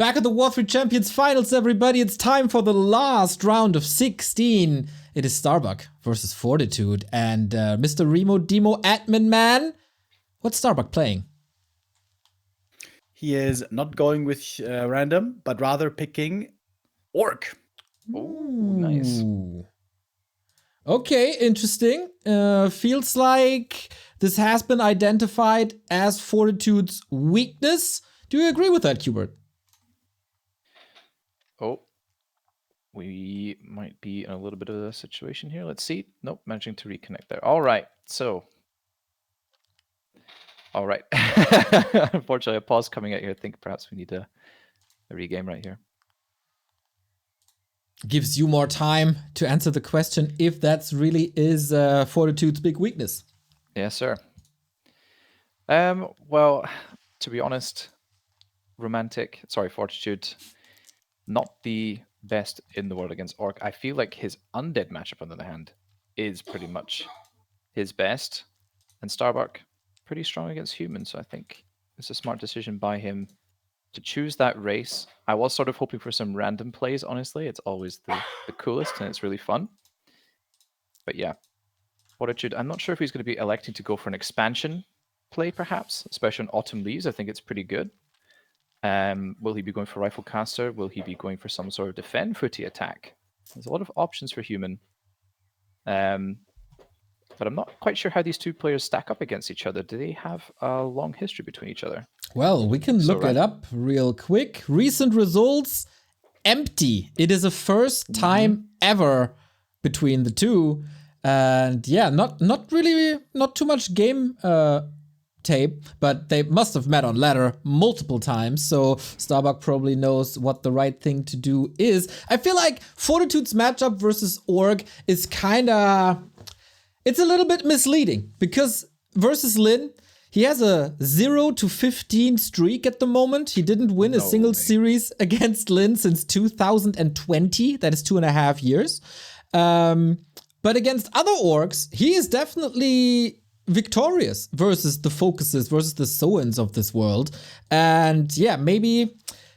Back at the W3Champions finals, everybody. It's time for the last round of 16. It is Starbuck versus Fortitude. And Mr. Remo Demo Admin Man, what's Starbuck playing? He is not going with random, but rather picking ORC. Oh, nice. Okay, interesting. Feels like this has been identified as Fortitude's weakness. Do you agree with that, Quberte? Oh, we might be in a little bit of a situation here. Let's see. Nope, managing to reconnect there. All right, so. All right. Unfortunately, a pause coming out here. I think perhaps we need a regame right here. Gives you more time to answer the question if that's really is Fortitude's big weakness. Yes, sir. Well, to be honest, Fortitude, not the best in the world against Orc. I feel like his undead matchup, on the other hand, is pretty much his best. And Starbuck, pretty strong against humans, so I think it's a smart decision by him to choose that race. I was sort of hoping for some random plays, honestly. It's always the coolest, and it's really fun. But yeah, Fortitude, I'm not sure if he's going to be electing to go for an expansion play, perhaps, especially on Autumn Leaves. I think it's pretty good. Will he be going for Rifle Caster? Will he be going for some sort of defend footy attack? There's a lot of options for human. But I'm not quite sure how these two players stack up against each other. Do they have a long history between each other? Well, we can look it up real quick. Recent results, empty. It is a first time ever between the two. And yeah, not too much game tape, but they must have met on ladder multiple times, so Starbuck probably knows what the right thing to do is. I feel like Fortitude's matchup versus Orc is it's a little bit misleading, because versus Lin, he has a 0-15 streak at the moment. He didn't win a single series against Lin since 2020. That is 2.5 years. But against other orcs, he is definitely victorious versus the focuses, versus the Soans of this world. And yeah, maybe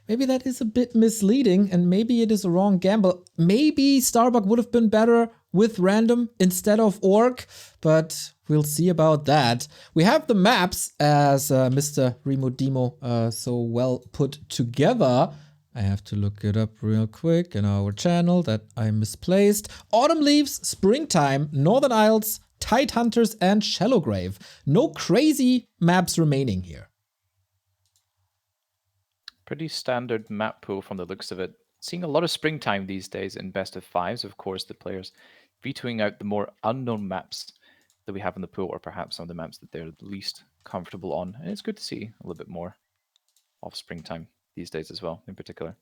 that is a bit misleading, and maybe it is a wrong gamble. Maybe Starbuck would have been better with random instead of orc, but we'll see about that. We have the maps, as Mr. Remo Demo so well put together. I have to look it up real quick in our channel that I misplaced. Autumn Leaves, Springtime, Northern Isles, Tide Hunters, and Shallowgrave. No crazy maps remaining here. Pretty standard map pool from the looks of it. Seeing a lot of Springtime these days in best of fives. Of course, the players vetoing out the more unknown maps that we have in the pool, or perhaps some of the maps that they're least comfortable on. And it's good to see a little bit more of Springtime these days as well, in particular.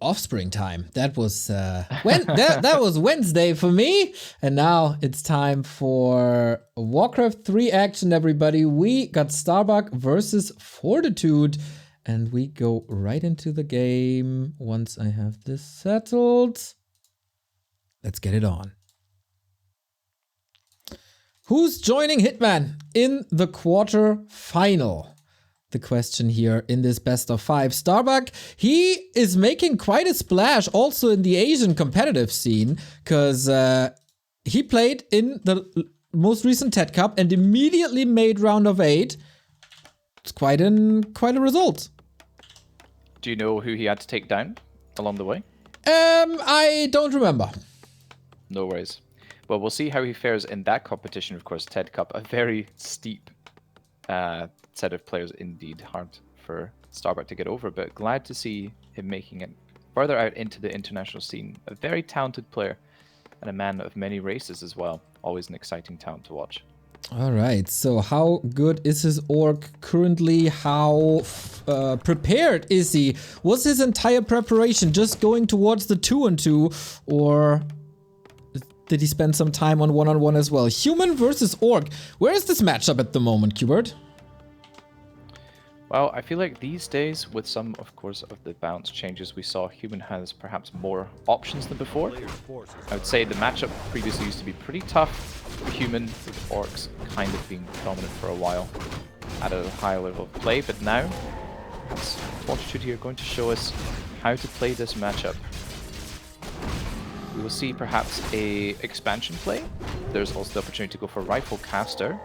Offspring time. That was that was Wednesday for me, and now it's time for Warcraft 3 action, everybody. We got Starbuck versus Fortitude, and we go right into the game once I have this settled. Let's get it on. Who's joining Hitman in the quarter final? The question here in this best of 5. Starbuck, he is making quite a splash also in the Asian competitive scene, because he played in the most recent TED Cup and immediately made round of 8. It's quite a result. Do you know who he had to take down along the way? I don't remember. No worries. Well, we'll see how he fares in that competition, of course. TED Cup, a very steep set of players indeed. Hard for Starbuck to get over, but glad to see him making it further out into the international scene. A very talented player and a man of many races as well. Always an exciting talent to watch. All right, so how good is his orc currently? How prepared is he? Was his entire preparation just going towards the 2-2, or did he spend some time on 1-on-1 as well? Human versus orc. Where is this matchup at the moment, Quberte? Well, I feel like these days, with some, of course, of the bounce changes we saw, human has perhaps more options than before. I would say the matchup previously used to be pretty tough for human, with orcs kind of being dominant for a while at a higher level of play, but now it's Fortitude here going to show us how to play this matchup. We will see perhaps a expansion play. There's also the opportunity to go for Rifle Caster,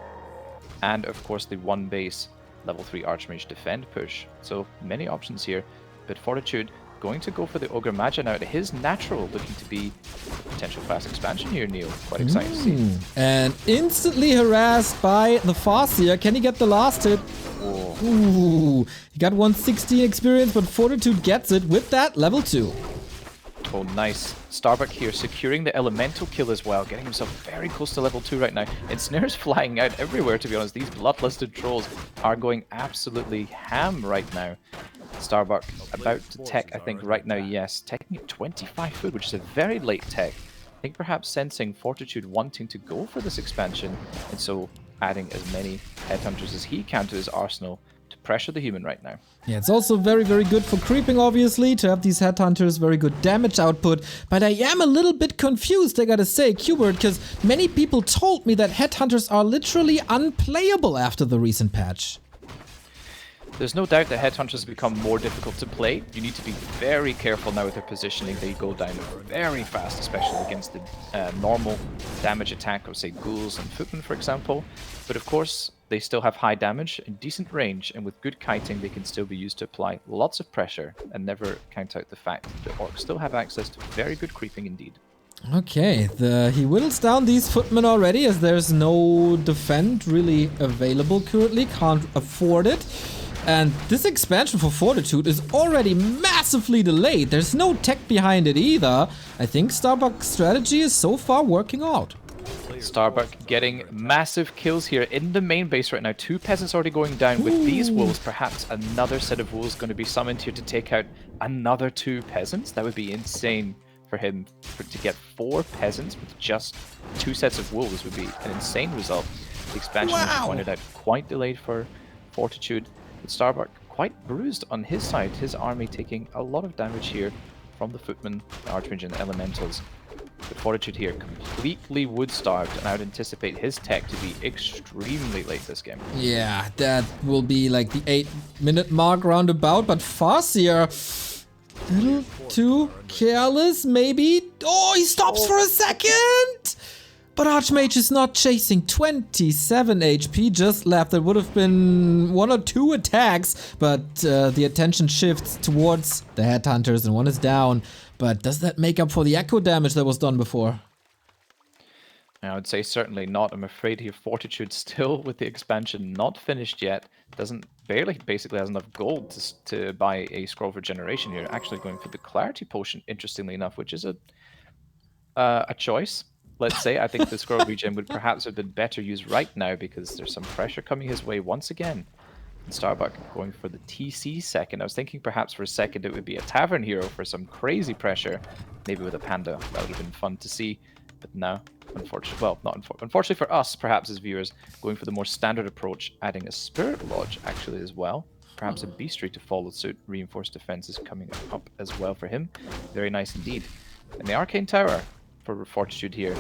and of course the 1 base level 3 Archmage defend push. So many options here, but Fortitude going to go for the Ogre Magi now. His natural looking to be potential fast expansion here, Neil. Quite excited to see. And instantly harassed by the Farseer. Can he get the last hit? Oh. Ooh, he got 116 experience, but Fortitude gets it with that level 2. Oh, nice. Starbuck here securing the elemental kill as well, getting himself very close to level 2 right now. Ensnare's flying out everywhere, to be honest. These bloodlusted trolls are going absolutely ham right now. Starbuck about to tech, I think, right now, yes. Teching at 25 food, which is a very late tech. I think perhaps sensing Fortitude wanting to go for this expansion, and so adding as many headhunters as he can to his arsenal to pressure the human right now. Yeah, it's also very, very good for creeping, obviously, to have these headhunters, very good damage output. But I am a little bit confused, I gotta say, Quberte, because many people told me that headhunters are literally unplayable after the recent patch. There's no doubt that headhunters have become more difficult to play. You need to be very careful now with their positioning. They go down very fast, especially against the normal damage attack of, say, ghouls and footmen, for example. But of course, they still have high damage and decent range, and with good kiting, they can still be used to apply lots of pressure and never count out the fact that orcs still have access to very good creeping indeed. Okay, he whittles down these footmen already, as there's no defend really available currently, can't afford it. And this expansion for Fortitude is already massively delayed. There's no tech behind it either. I think Starbuck's strategy is so far working out. Starbuck getting massive kills here in the main base right now. 2 peasants already going down. With these wolves, perhaps another set of wolves going to be summoned here to take out another 2 peasants. That would be insane for him. To get 4 peasants with just 2 sets of wolves would be an insane result. The expansion, as you pointed out, quite delayed for Fortitude. But Starbuck quite bruised on his side. His army taking a lot of damage here from the footmen, the archmage, and the elementals. But Fortitude here completely wood-starved, and I would anticipate his tech to be extremely late this game. Yeah, that will be like the 8-minute mark roundabout, but Farseer, a little too careless, maybe? Oh, he stops for a second! But Archmage is not chasing. 27 HP just left. There would have been 1 or 2 attacks, but the attention shifts towards the headhunters, and 1 is down. But does that make up for the echo damage that was done before? I would say certainly not. I'm afraid here Fortitude still with the expansion not finished yet. Basically has enough gold to buy a scroll of regeneration here. Actually going for the clarity potion, interestingly enough, which is a choice. Let's say I think the scroll of regen would perhaps have been better used right now, because there's some pressure coming his way once again. And Starbuck going for the TC second. I was thinking perhaps for a second it would be a tavern hero for some crazy pressure, maybe with a panda. That would have been fun to see. But no, unfortunately for us, perhaps as viewers, going for the more standard approach, adding a Spirit Lodge actually as well. Perhaps a Beastry to follow suit. Reinforced defense is coming up as well for him. Very nice indeed. And the Arcane Tower for Fortitude here.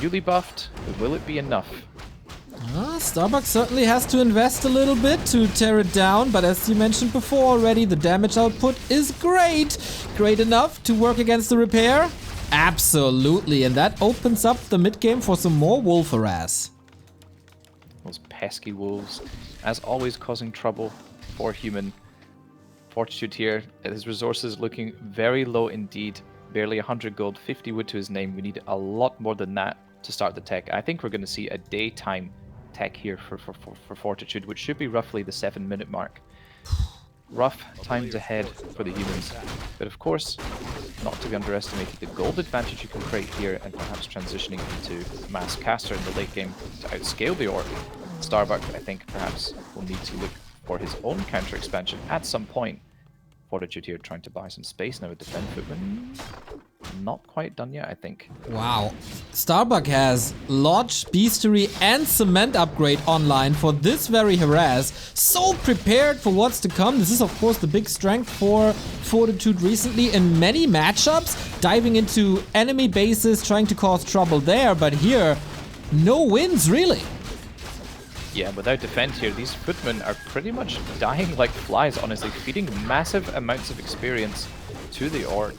Newly buffed, but will it be enough? Starbuck certainly has to invest a little bit to tear it down, but as you mentioned before already, the damage output is great. Great enough to work against the repair? Absolutely, and that opens up the mid-game for some more wolf harass. Those pesky wolves, as always, causing trouble for human. Fortitude here, his resources looking very low indeed. Barely 100 gold, 50 wood to his name. We need a lot more than that to start the tech. I think we're going to see a daytime tech here for Fortitude, which should be roughly the 7-minute mark. Rough times ahead for the humans. But of course, not to be underestimated, the gold advantage you can create here, and perhaps transitioning into Mass Caster in the late game to outscale the Orc. Starbuck, I think, perhaps will need to look for his own counter expansion at some point. Fortitude here trying to buy some space now with Defend Footman. Not quite done yet, I think. Wow. Starbuck has Lodge, Beastery, and Cement upgrade online for this very harass. So prepared for what's to come. This is, of course, the big strength for Fortitude recently in many matchups. Diving into enemy bases, trying to cause trouble there. But here, no wins, really. Yeah, without defend here, these footmen are pretty much dying like flies, honestly, feeding massive amounts of experience to the Orc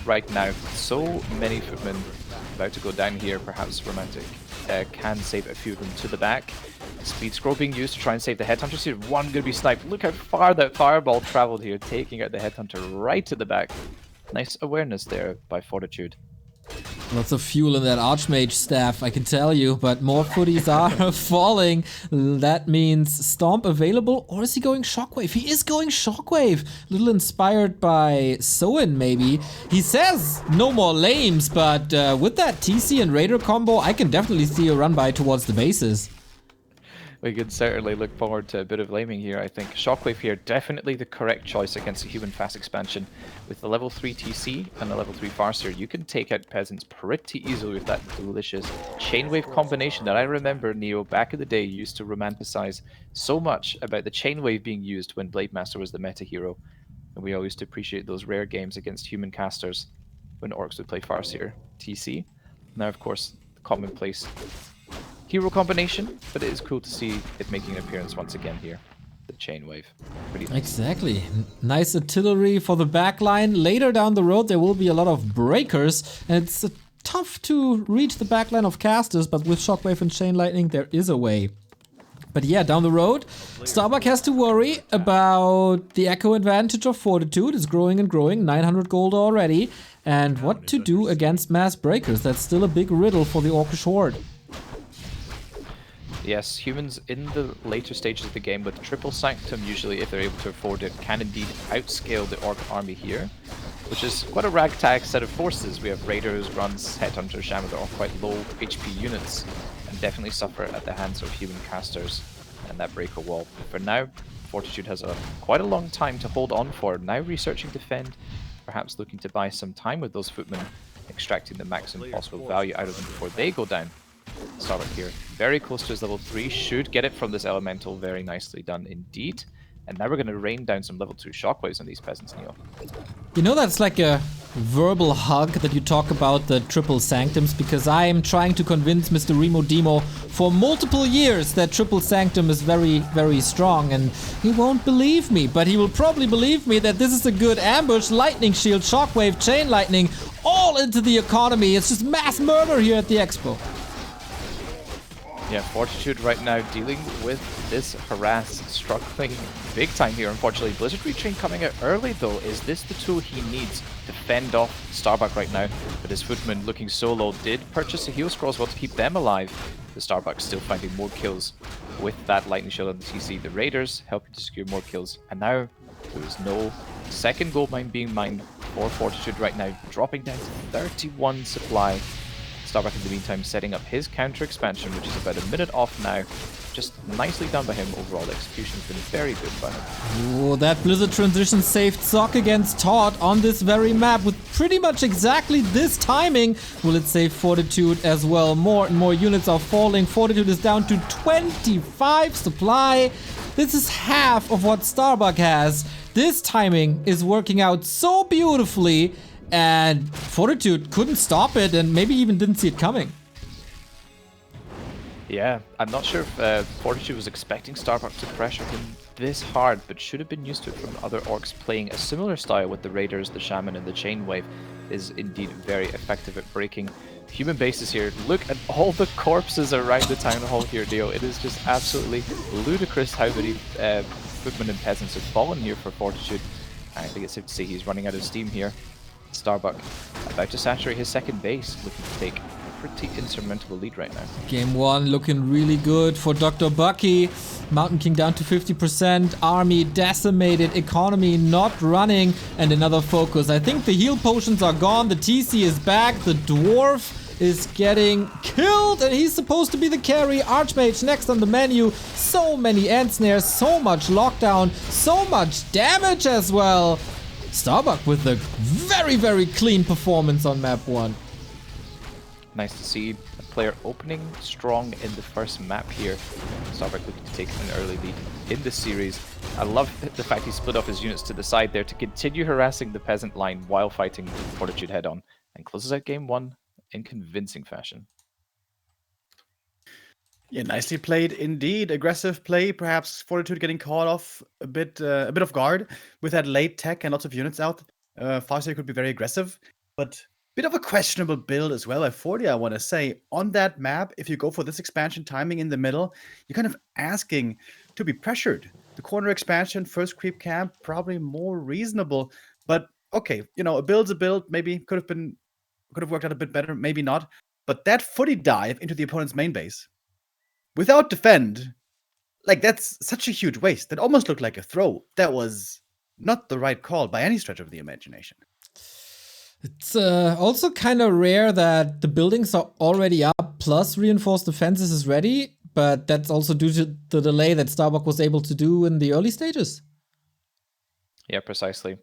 right now. So many footmen about to go down here. Perhaps Romantic can save a few of them to the back. Speed scroll being used to try and save the Headhunters here. One gonna be sniped. Look how far that fireball traveled here, taking out the Headhunter right at the back. Nice awareness there by Fortitude. Lots of fuel in that Archmage staff, I can tell you, but more footies are falling. That means Stomp available, or is he going Shockwave? He is going Shockwave! A little inspired by Soin, maybe. He says no more lames, but with that TC and Raider combo, I can definitely see a run by towards the bases. We could certainly look forward to a bit of laming here, I think. Shockwave here, definitely the correct choice against a human fast expansion. With the level 3 TC and the level 3 Farseer, you can take out peasants pretty easily with that delicious chainwave combination that I remember Neo back in the day used to romanticize so much about the chainwave being used when Blade Master was the meta hero. And we always used to appreciate those rare games against human casters when Orcs would play Farseer TC. Now, of course, the commonplace hero combination, but it is cool to see it making an appearance once again here. The chain wave. Pretty nice. Exactly. Nice artillery for the backline. Later down the road there will be a lot of breakers, and it's tough to reach the backline of casters, but with Shockwave and Chain Lightning there is a way. But yeah, down the road, Starbuck has to worry about the echo advantage of Fortitude. It's growing and growing, 900 gold already. And what to do against mass breakers? That's still a big riddle for the Orcish Horde. Yes, humans in the later stages of the game with Triple Sanctum, usually if they're able to afford it, can indeed outscale the Orc army here, which is quite a ragtag set of forces. We have Raiders, Grunts, Headhunters, Shaman, they're all quite low HP units, and definitely suffer at the hands of human casters and that breaker wall. For now, Fortitude has quite a long time to hold on for. Now researching defend, perhaps looking to buy some time with those footmen, extracting the maximum possible value out of them before they go down. Starbuck here, very close to his level 3, should get it from this elemental, very nicely done indeed. And now we're going to rain down some level 2 shockwaves on these peasants, Neo. You know, that's like a verbal hug that you talk about the triple sanctums, because I am trying to convince Mr. Remo Demo for multiple years that triple sanctum is very, very strong, and he won't believe me, but he will probably believe me that this is a good ambush. Lightning shield, shockwave, chain lightning, all into the economy. It's just mass murder here at the expo. Yeah, Fortitude right now dealing with this harass, struggling big time here, unfortunately. Blizzard Retrain coming out early though. Is this the tool he needs to fend off Starbuck right now? But his footman looking so low, did purchase a heal scroll as well to keep them alive. The Starbuck still finding more kills with that lightning shield on the TC. The Raiders helping to secure more kills. And now there is no second gold mine being mined for Fortitude right now, dropping down to 31 supply. Starbuck in the meantime setting up his counter expansion, which is about a minute off now. Just nicely done by him. Overall, the execution's been very good by him. Oh, that Blizzard transition saved Zoc against Todd on this very map with pretty much exactly this timing. Will it save Fortitude as well? More and more units are falling. Fortitude is down to 25 supply. This is half of what Starbuck has. This timing is working out so beautifully, and Fortitude couldn't stop it and maybe even didn't see it coming. Yeah, I'm not sure if Fortitude was expecting Starbuck to pressure him this hard, but should have been used to it from other orcs playing a similar style with the Raiders, the Shaman, and the Chain Wave. Is indeed very effective at breaking human bases here. Look at all the corpses around the town hall here, Neo. It is just absolutely ludicrous how many footmen and peasants have fallen here for Fortitude. I think it's safe to say he's running out of steam here. Starbuck about to saturate his second base, looking to take a pretty insurmountable lead right now. Game 1 looking really good for Dr. Bucky. Mountain King down to 50%, army decimated, economy not running, and another focus. I think the heal potions are gone, the TC is back, the dwarf is getting killed, and he's supposed to be the carry. Archmage next on the menu. So many end snares, so much lockdown, so much damage as well. Starbuck with a very, very clean performance on map 1. Nice to see a player opening strong in the first map here. Starbuck looking to take an early lead in this series. I love the fact he split off his units to the side there to continue harassing the peasant line while fighting Fortitude head on, and closes out game 1 in convincing fashion. Yeah, nicely played indeed. Aggressive play, perhaps Fortitude getting caught off a bit off guard with that late tech and lots of units out. Farseer could be very aggressive, but bit of a questionable build as well. At 40, I want to say, on that map, if you go for this expansion timing in the middle, you're kind of asking to be pressured. The corner expansion, first creep camp, probably more reasonable. But okay, you know, a build's a build. Maybe could have worked out a bit better, maybe not. But that footy dive into the opponent's main base without defend, like that's such a huge waste. That almost looked like a throw. That was not the right call by any stretch of the imagination. It's also kind of rare that the buildings are already up, plus reinforced defenses is ready, but that's also due to the delay that Starbuck was able to do in the early stages. Yeah, precisely.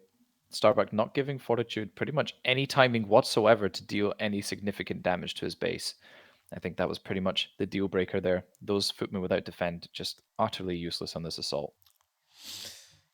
Starbuck not giving Fortitude pretty much any timing whatsoever to deal any significant damage to his base. I think that was pretty much the deal breaker there. Those footmen without defend just utterly useless on this assault.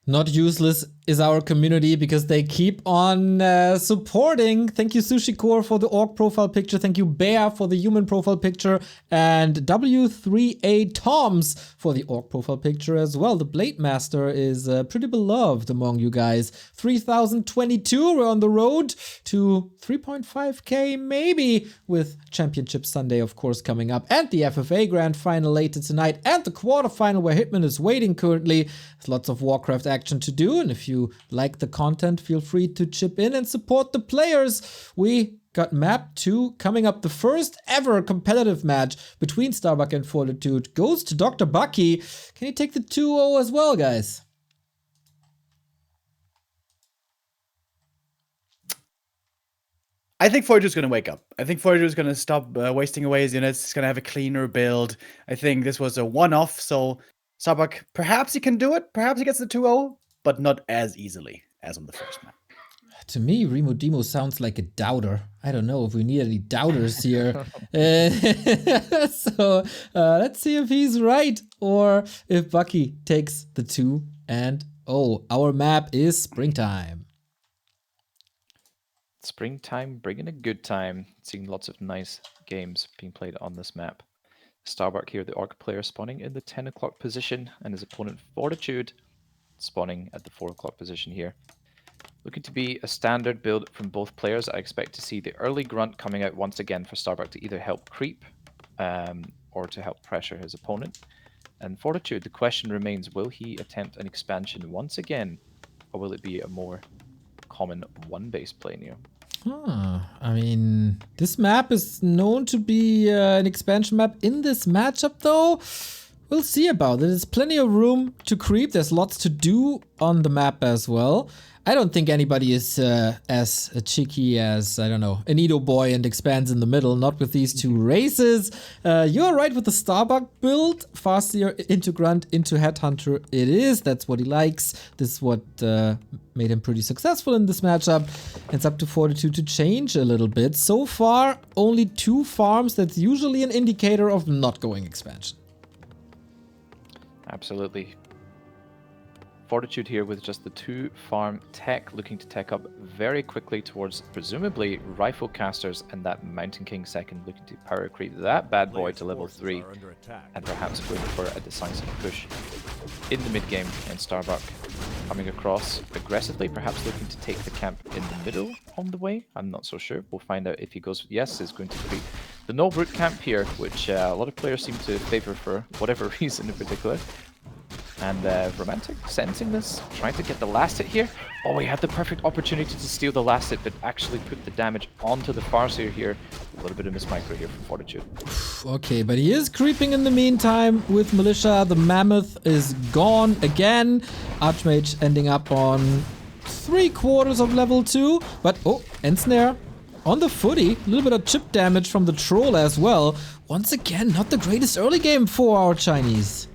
Not useless is our community because they keep on supporting. Thank you, Sushi Core, for the orc profile picture. Thank you, Bear, for the human profile picture. And W3A Toms for the orc profile picture as well. The Blade Master is pretty beloved among you guys. 3022, we're on the road to 3.5k maybe, with Championship Sunday, of course, coming up. And the FFA Grand Final later tonight. And the quarterfinal where Hitman is waiting currently. There's lots of Warcraft action to do, and if you like the content, feel free to chip in and support the players. We got map 2 coming up. The first ever competitive match between Starbuck and Fortitude goes to Dr. Bucky. Can you take the 2-0 as well, guys? I think Fortitude's going to wake up. I think Fortitude's going to stop wasting away his units. He's going to have a cleaner build. I think this was a one-off, so Starbuck, perhaps he can do it. Perhaps he gets the 2-0, but not as easily as on the first map. To me, Remo Demo sounds like a doubter. I don't know if we need any doubters here. So let's see if he's right or if Bucky takes the 2-0. Our map is Springtime. Springtime, bringing a good time. Seeing lots of nice games being played on this map. Starbuck here, the Orc player, spawning in the 10 o'clock position, and his opponent Fortitude spawning at the 4 o'clock position here. Looking to be a standard build from both players. I expect to see the early grunt coming out once again for Starbuck to either help creep or to help pressure his opponent. And Fortitude, the question remains, will he attempt an expansion once again, or will it be a more common one-base play now? I mean, this map is known to be an expansion map in this matchup, though. We'll see about it. There's plenty of room to creep. There's lots to do on the map as well. I don't think anybody is as cheeky as, I don't know, an Edo boy and expands in the middle. Not with these two races. You're right with the Starbuck build. Farseer into Grunt, into Headhunter. It is. That's what he likes. This is what made him pretty successful in this matchup. It's up to Fortitude to change a little bit. So far, only 2 farms. That's usually an indicator of not going expansion. Absolutely. Fortitude here with just the 2 farm tech, looking to tech up very quickly towards presumably rifle casters, and that Mountain King second looking to power creep that bad boy to level 3 and perhaps going for a decisive push in the mid game. And Starbuck coming across aggressively, perhaps looking to take the camp in the middle on the way. I'm not so sure. We'll find out if he goes. Yes, is going to creep the no brute camp here, which a lot of players seem to favor for whatever reason in particular. And Romantic sensing this, trying to get the last hit here. Oh, he had the perfect opportunity to steal the last hit, but actually put the damage onto the Farseer here. A little bit of mismicro here from Fortitude. Okay, but he is creeping in the meantime with Militia. The Mammoth is gone again. Archmage ending up on 3/4 of level 2. But, oh, Ensnare on the footy. A little bit of chip damage from the Troll as well. Once again, not the greatest early game for our Chinese.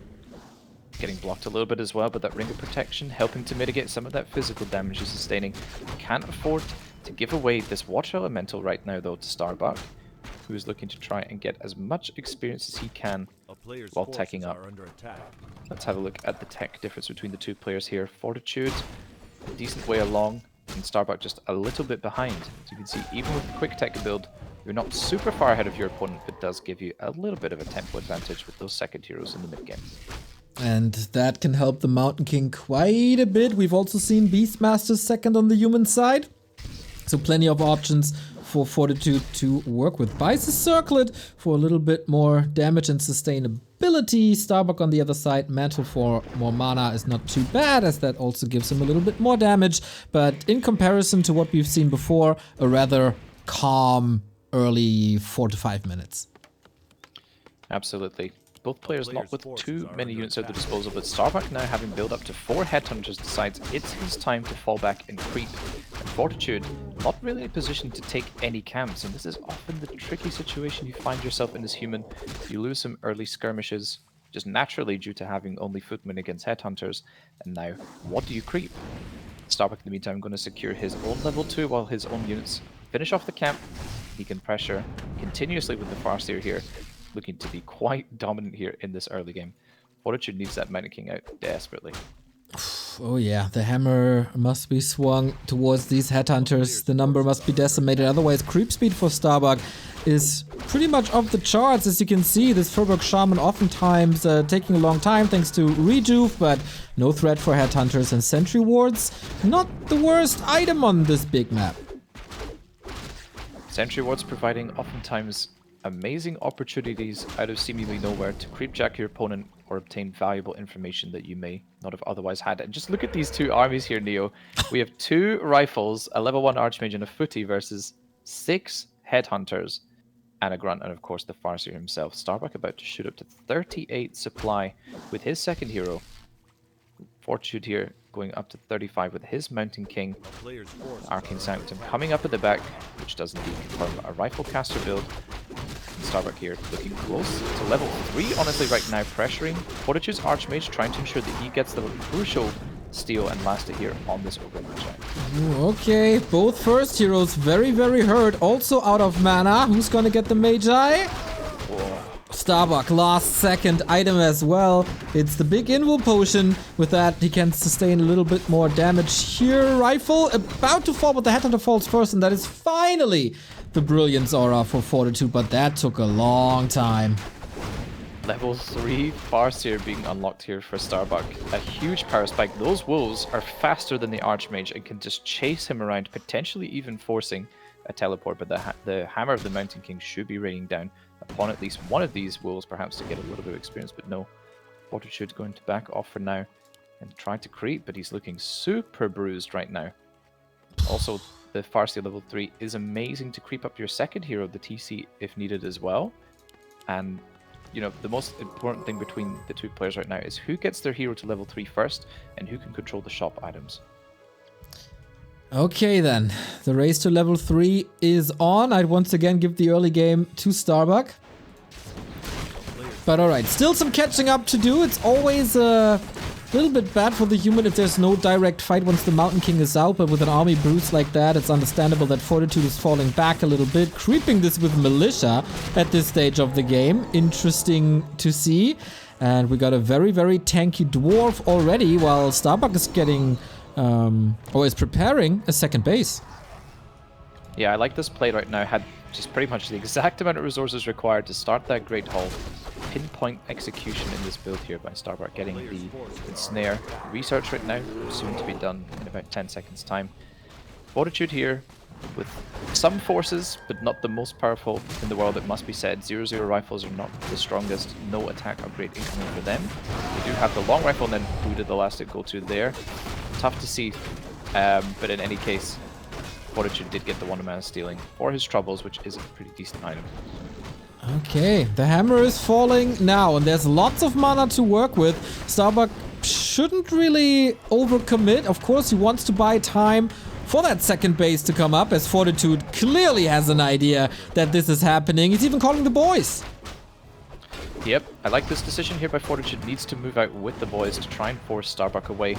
Getting blocked a little bit as well, but that Ring of Protection helping to mitigate some of that physical damage he's sustaining. Can't afford to give away this Water Elemental right now, though, to Starbuck, who is looking to try and get as much experience as he can while teching up. Let's have a look at the tech difference between the 2 players here. Fortitude, a decent way along, and Starbuck just a little bit behind. So you can see, even with the quick tech build, you're not super far ahead of your opponent, but does give you a little bit of a tempo advantage with those second heroes in the mid game. And that can help the Mountain King quite a bit. We've also seen Beastmaster second on the human side. So plenty of options for Fortitude to work with. Buys a Circlet for a little bit more damage and sustainability. Starbuck on the other side, Mantle for more mana is not too bad, as that also gives him a little bit more damage. But in comparison to what we've seen before, a rather calm early 4 to 5 minutes. Absolutely. Both players not with too many units at their disposal, but Starbuck now having built up to 4 Headhunters decides it's his time to fall back and creep. And Fortitude not really in a position to take any camps, and this is often the tricky situation you find yourself in as human. You lose some early skirmishes, just naturally due to having only footmen against Headhunters, and now what do you creep? Starbuck in the meantime going to secure his own level 2 while his own units finish off the camp. He can pressure continuously with the Farseer here, looking to be quite dominant here in this early game. Fortitude needs that Mountain King out desperately. Oh yeah, the hammer must be swung towards these Headhunters. The number must be decimated, otherwise creep speed for Starbuck is pretty much off the charts. As you can see, this Furbolg Shaman oftentimes taking a long time thanks to Rejuve, but no threat for Headhunters, and Sentry Wards, not the worst item on this big map. Sentry Wards providing oftentimes amazing opportunities out of seemingly nowhere to creepjack your opponent or obtain valuable information that you may not have otherwise had. And just look at these two armies here, Neo. We have 2 rifles, a level 1 Archmage and a Footy versus 6 Headhunters and a Grunt, and of course the Farseer himself. Starbuck about to shoot up to 38 supply with his second hero. Fortitude here going up to 35 with his Mountain King. Arcane Sanctum coming up at the back, which does indeed confirm a rifle caster build. And Starbuck here looking close to level 3, honestly, right now, pressuring Fortitude's Archmage, trying to ensure that he gets the crucial steal and last it here on this Ogre Magi. Okay, both first heroes very, very hurt. Also out of mana. Who's gonna get the Magi? Whoa. Starbuck, last second item as well. It's the big invul potion. With that, he can sustain a little bit more damage here. Rifle about to fall, but the Headhunter falls first, and that is finally the Brilliance Aura for Fortitude, but that took a long time. Level 3 Farseer being unlocked here for Starbuck. A huge power spike. Those wolves are faster than the Archmage and can just chase him around, potentially even forcing a teleport, but the Hammer of the Mountain King should be raining down upon at least one of these wolves, perhaps to get a little bit of experience, but no. Fortitude's going to back off for now and try to creep, but he's looking super bruised right now. Also, the Farseer level 3 is amazing to creep up your second hero, the TC, if needed as well. And, you know, the most important thing between the two players right now is who gets their hero to level 3 first and who can control the shop items. Okay then, the race to level 3 is on. I'd once again give the early game to Starbuck. But alright, still some catching up to do. It's always a little bit bad for the human if there's no direct fight once the Mountain King is out, but with an army bruised like that, it's understandable that Fortitude is falling back a little bit, creeping this with Militia at this stage of the game. Interesting to see. And we got a very, very tanky Dwarf already, while Starbuck is getting... or is preparing a second base. Yeah, I like this play right now. Had just pretty much the exact amount of resources required to start that Great Hall. Pinpoint execution in this build here by Starbuck, getting the Ensnare research right now, soon to be done in about 10 seconds time. Fortitude here with some forces, but not the most powerful in the world, it must be said. 0-0 rifles are not the strongest, no attack upgrade incoming for them. They do have the long rifle, and then who did the elastic go to there? Tough to see, but in any case, Fortitude did get the 1 mana stealing for his troubles, which is a pretty decent item. Okay, the hammer is falling now, and there's lots of mana to work with. Starbuck shouldn't really overcommit. Of course, he wants to buy time for that second base to come up, as Fortitude clearly has an idea that this is happening. He's even calling the boys. Yep, I like this decision here by Fortitude. Needs to move out with the boys to try and force Starbuck away.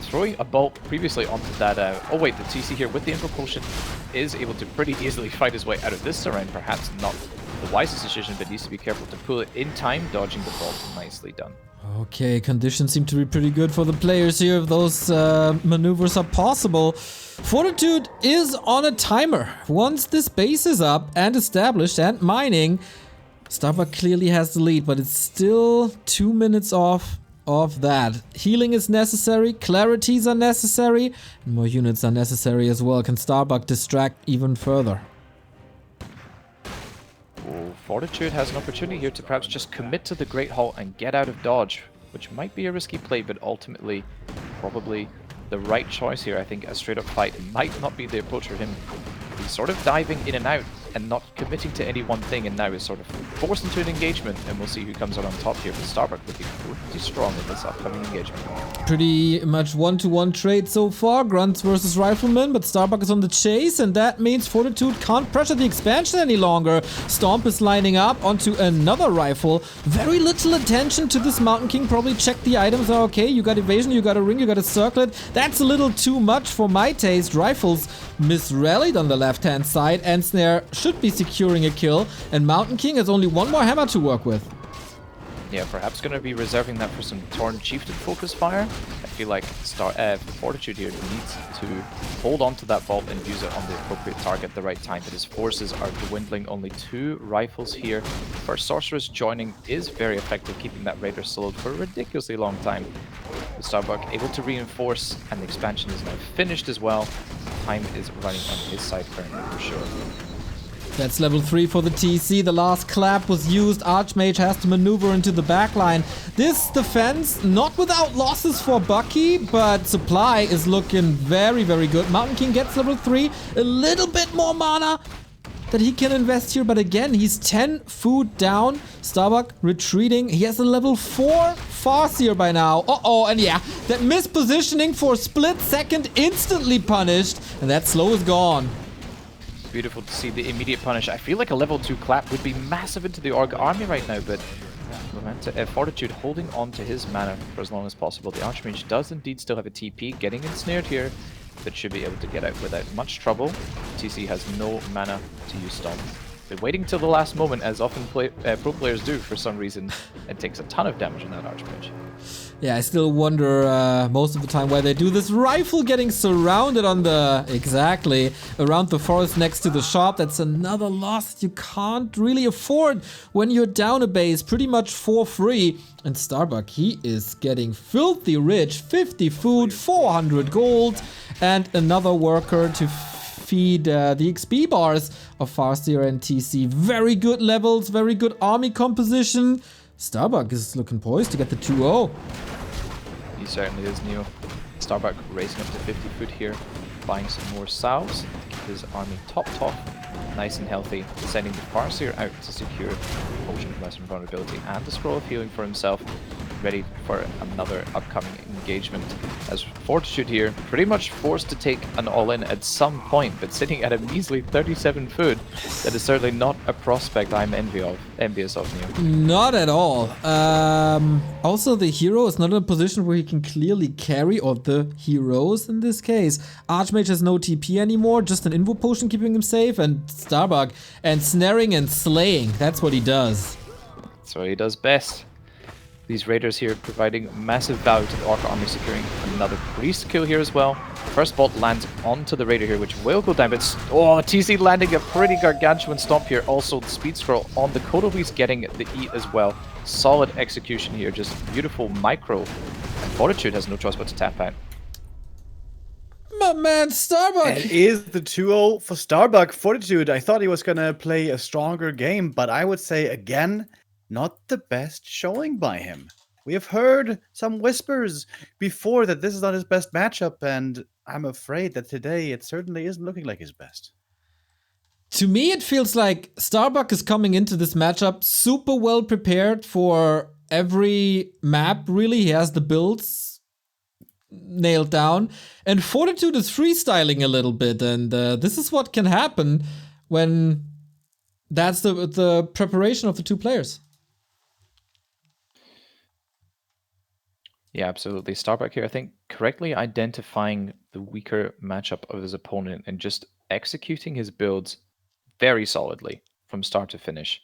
Throwing a bolt previously onto that... oh wait, the TC here with the info potion is able to pretty easily fight his way out of this surround. Perhaps not the wisest decision, but needs to be careful to pull it in time, dodging the bolt. Nicely done. Okay, conditions seem to be pretty good for the players here if those maneuvers are possible. Fortitude is on a timer. Once this base is up and established and mining, Starbuck clearly has the lead, but it's still 2 minutes off of that. Healing is necessary, clarities are necessary, and more units are necessary as well. Can Starbuck distract even further? Oh, Fortitude has an opportunity here to perhaps just commit to the Great Halt and get out of dodge, which might be a risky play, but ultimately probably the right choice here. I think a straight-up fight might not be the approach for him. He's sort of diving in and out and not committing to any one thing, and now is sort of forced into an engagement, and we'll see who comes out on top here. But Starbuck looking pretty strong in this upcoming engagement. Pretty much one-to-one trade so far, Grunts versus Rifleman, but Starbuck is on the chase, and that means Fortitude can't pressure the expansion any longer. Stomp is lining up onto another rifle. Very little attention to this Mountain King. Probably check the items are okay. You got evasion, you got a ring, you got a circlet. That's a little too much for my taste. Rifles misrallied on the left-hand side, and Snare should be securing a kill, and Mountain King has only one more hammer to work with. Yeah, perhaps going to be reserving that for some Torn Chieftain focus fire. I feel like Fortitude here needs to hold on to that vault and use it on the appropriate target at the right time, but his forces are dwindling. Only 2 rifles here. First Sorceress joining is very effective, keeping that Raider soloed for a ridiculously long time. With Starbuck able to reinforce, and the expansion is now finished as well. Time is running on his side currently for sure. That's level 3 for the TC. The last clap was used. Archmage has to maneuver into the backline. This defense, not without losses for Bucky, but supply is looking very, very good. Mountain King gets level 3. A little bit more mana that he can invest here, but again, he's 10 food down. Starbuck retreating. He has a level 4 Farseer by now. Uh-oh, and yeah, that mispositioning for a split second instantly punished, and that slow is gone. Beautiful to see the immediate punish. I feel like a level 2 clap would be massive into the Orc army right now, but Fortitude holding on to his mana for as long as possible. The Archmage does indeed still have a TP, getting ensnared here, but should be able to get out without much trouble. TC has no mana to use Stomp. Been waiting till the last moment, as often pro players do for some reason, and takes a ton of damage on that Archmage. Yeah, I still wonder most of the time why they do this. Rifle getting surrounded on the... Exactly. Around the forest next to the shop. That's another loss you can't really afford when you're down a base pretty much for free. And Starbuck, he is getting filthy rich. 50 food, 400 gold, and another worker to feed the XP bars of Farseer and TC. Very good levels, very good army composition. Starbuck is looking poised to get the 2-0. He certainly is, Neo. Starbuck racing up to 50 foot here, buying some more salves to keep his army top, nice and healthy, sending the Farseer out to secure Potion of Lesser Vulnerability and the Scroll of Healing for himself, ready for another upcoming engagement. As Fortitude here, pretty much forced to take an all-in at some point, but sitting at a measly 37 food, that is certainly not a prospect I'm envious of, Neo. Not at all. Also, the hero is not in a position where he can clearly carry, or the heroes in this case. Archmage has no TP anymore, just an Invo Potion keeping him safe, and Starbuck, and snaring and slaying. That's what he does. That's what he does best. These Raiders here providing massive value to the Orc army, securing another Priest kill here as well. First bolt lands onto the Raider here, which will go down, but TC landing a pretty gargantuan stomp here. Also, the Speed Scroll on the Kodo Beast getting the eat as well. Solid execution here, just beautiful micro. And Fortitude has no choice but to tap out. My man, Starbuck! And is the 2-0 for Starbuck. Fortitude, I thought he was going to play a stronger game, but I would say, again, not the best showing by him. We have heard some whispers before that this is not his best matchup, and I'm afraid that today it certainly isn't looking like his best. To me, it feels like Starbuck is coming into this matchup super well prepared for every map, really. He has the builds nailed down, and Fortitude is freestyling a little bit, and this is what can happen when that's the preparation of the two players. Yeah, absolutely. Starbuck here, I think, correctly identifying the weaker matchup of his opponent and just executing his builds very solidly from start to finish,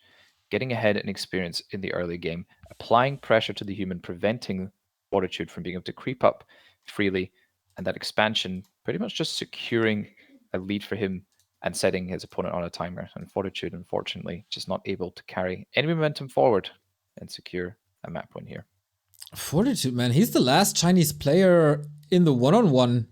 getting ahead in experience in the early game, applying pressure to the human, preventing Fortitude from being able to creep up freely, and that expansion pretty much just securing a lead for him and setting his opponent on a timer. And Fortitude, unfortunately, just not able to carry any momentum forward and secure a map win here. Fortitude, man. He's the last Chinese player in the one-on-one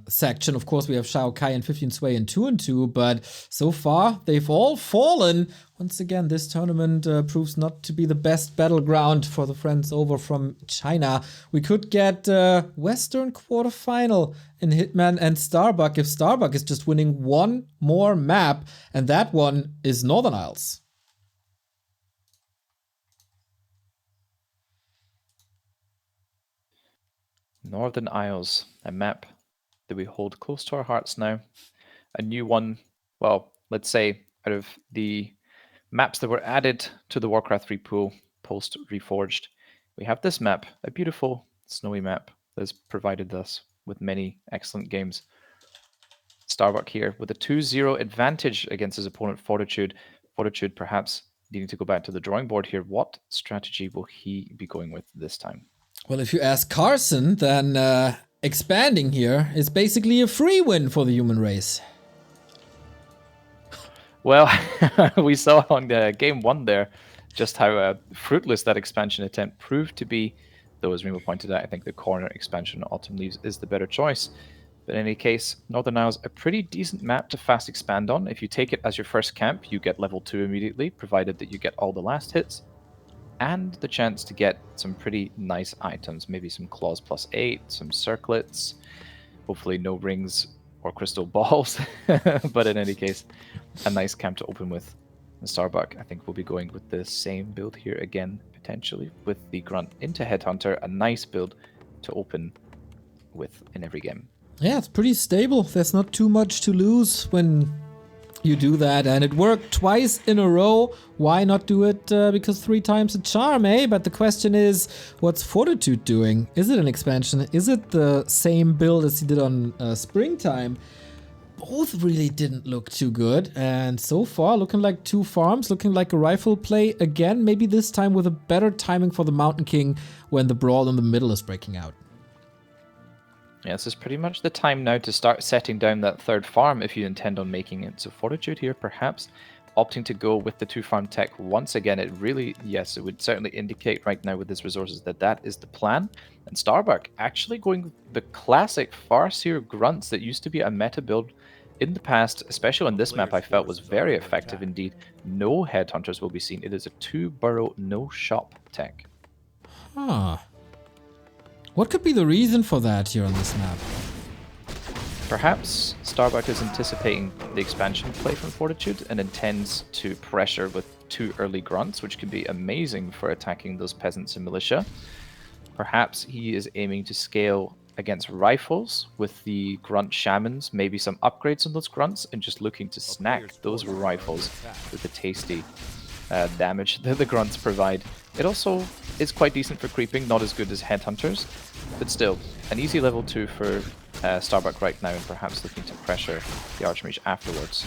section. Of course, we have Shao Kai and 15 Sway and 2-2, but so far they've all fallen. Once again, this tournament proves not to be the best battleground for the friends over from China. We could get Western quarterfinal in Hitman and Starbuck if Starbuck is just winning one more map, and that one is Northern Isles. Northern Isles, a map that we hold close to our hearts now. A new one, well, let's say out of the maps that were added to the Warcraft 3 pool post Reforged, we have this map, a beautiful snowy map that has provided us with many excellent games. Starbuck here with a 2-0 advantage against his opponent Fortitude. Fortitude perhaps needing to go back to the drawing board here. What strategy will he be going with this time? Well, if you ask Carson, then expanding here is basically a free win for the human race. Well, we saw on the game 1 there just how fruitless that expansion attempt proved to be. Though, as Remo pointed out, I think the corner expansion Autumn Leaves is the better choice. But in any case, Northern Isles, a pretty decent map to fast expand on. If you take it as your first camp, you get level 2 immediately, provided that you get all the last hits. And the chance to get some pretty nice items, maybe some claws +8, some circlets, hopefully no rings or crystal balls, but in any case, a nice camp to open with. And Starbuck, I think we'll be going with the same build here again, potentially, with the Grunt into Headhunter, a nice build to open with in every game. Yeah, it's pretty stable. There's not too much to lose when you do that, and it worked twice in a row. Why not do it because 3 times a charm, eh? But the question is, what's Fortitude doing? Is it an expansion? Is it the same build as he did on Springtime? Both really didn't look too good, and so far looking like 2 farms, looking like a rifle play again, maybe this time with a better timing for the Mountain King when the brawl in the middle is breaking out. Yeah, this is pretty much the time now to start setting down that 3rd farm if you intend on making it. So Fortitude here perhaps opting to go with the 2-farm tech once again. It really, yes, it would certainly indicate right now with his resources that that is the plan. And Starbuck actually going with the classic Farseer Grunts that used to be a meta build in the past, especially on this map I felt was very effective indeed. No Headhunters will be seen. It is a 2-burrow, no-shop tech. Huh. What could be the reason for that here on this map? Perhaps Starbuck is anticipating the expansion play from Fortitude and intends to pressure with 2 early grunts, which could be amazing for attacking those peasants and militia. Perhaps he is aiming to scale against rifles with the grunt shamans, maybe some upgrades on those grunts, and just looking to snack those rifles with the tasty damage that the grunts provide. It also is quite decent for creeping, not as good as Headhunters, but still, an easy level 2 for Starbuck right now, and perhaps looking to pressure the Archmage afterwards.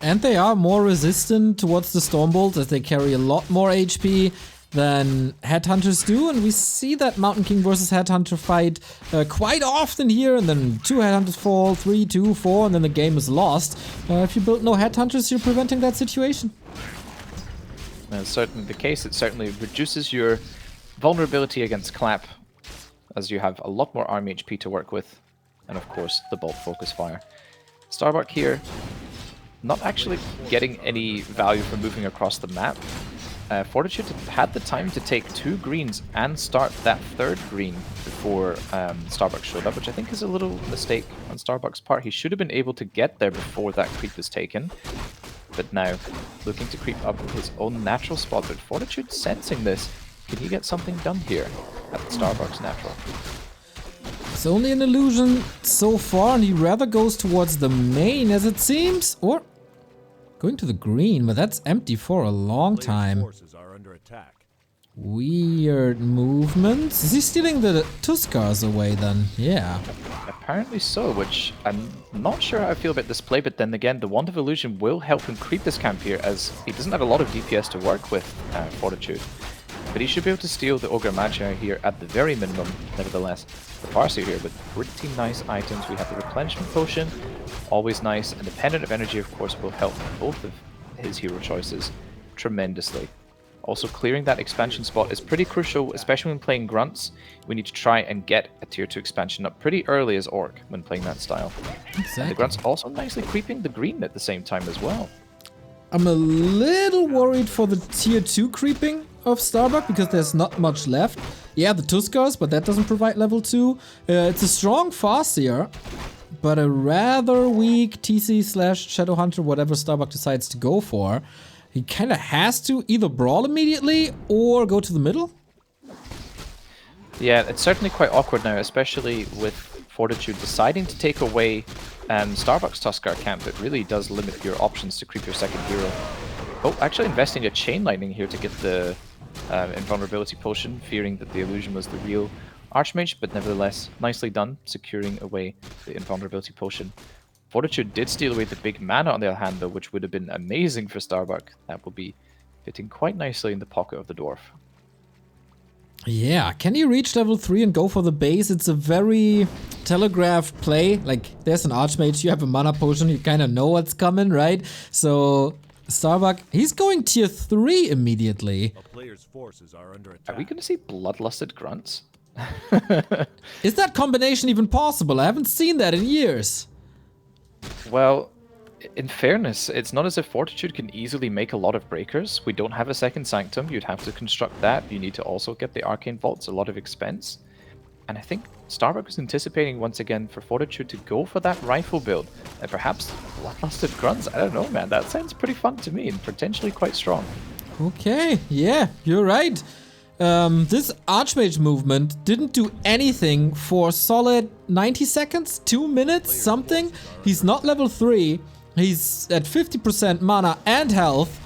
And they are more resistant towards the Stormbolt as they carry a lot more HP than Headhunters do, and we see that Mountain King versus Headhunter fight quite often here, and then 2 Headhunters fall, 3, 2, 4, and then the game is lost. If you build no Headhunters, you're preventing that situation. That's certainly the case. It certainly reduces your vulnerability against Clap, as you have a lot more army HP to work with, and of course the bulk focus fire. Starbuck here, not actually getting any value from moving across the map. Fortitude had the time to take 2 greens and start that 3rd green before Starbuck showed up, which I think is a little mistake on Starbuck's part. He should have been able to get there before that creep was taken. But now, looking to creep up his own natural spot, but Fortitude sensing this. Can he get something done here at the Starbuck's natural? It's only an illusion so far, and he rather goes towards the main as it seems, or going to the green, but that's empty for a long time. Weird movements. Is he stealing the Tuskars away then? Yeah. Apparently so, which I'm not sure how I feel about this play, but then again, the Wand of Illusion will help him creep this camp here, as he doesn't have a lot of DPS to work with, Fortitude. But he should be able to steal the Ogre Magi here at the very minimum, nevertheless. The Farseer here with pretty nice items. We have the Replenishment Potion, always nice, and the Pendant of Energy, of course, will help both of his hero choices tremendously. Also, clearing that expansion spot is pretty crucial, especially when playing grunts. We need to try and get a tier 2 expansion up pretty early as Orc when playing that style. Exactly. And the grunts also nicely creeping the green at the same time as well. I'm a little worried for the tier 2 creeping of Starbuck because there's not much left. Yeah, the Tuskars, but that doesn't provide level 2. It's a strong Farseer, but a rather weak TC/Shadowhunter, whatever Starbuck decides to go for. He kind of has to either brawl immediately or go to the middle. Yeah, it's certainly quite awkward now, especially with Fortitude deciding to take away Starbuck's Tuskar camp. It really does limit your options to creep your second hero. Oh, actually investing a Chain Lightning here to get the invulnerability potion, fearing that the illusion was the real Archmage, but nevertheless, nicely done, securing away the invulnerability potion. Fortitude did steal away the big mana on the other hand, though, which would have been amazing for Starbuck. That will be fitting quite nicely in the pocket of the dwarf. Yeah, can you reach level 3 and go for the base? It's a very telegraphed play. Like, there's an Archmage, you have a mana potion, you kind of know what's coming, right? So, Starbuck, he's going tier 3 immediately. A player's forces are under attack. Are we going to see Bloodlusted Grunts? Is that combination even possible? I haven't seen that in years. Well, in fairness, it's not as if Fortitude can easily make a lot of breakers. We don't have a second Sanctum. You'd have to construct that. You need to also get the Arcane Vaults, a lot of expense. And I think Starbuck was anticipating once again for Fortitude to go for that rifle build. And perhaps Bloodlusted Grunts. I don't know, man. That sounds pretty fun to me and potentially quite strong. Okay, yeah, you're right. This Archmage movement didn't do anything for solid 90 seconds, 2 minutes, something. He's not level 3. He's at 50% mana and health.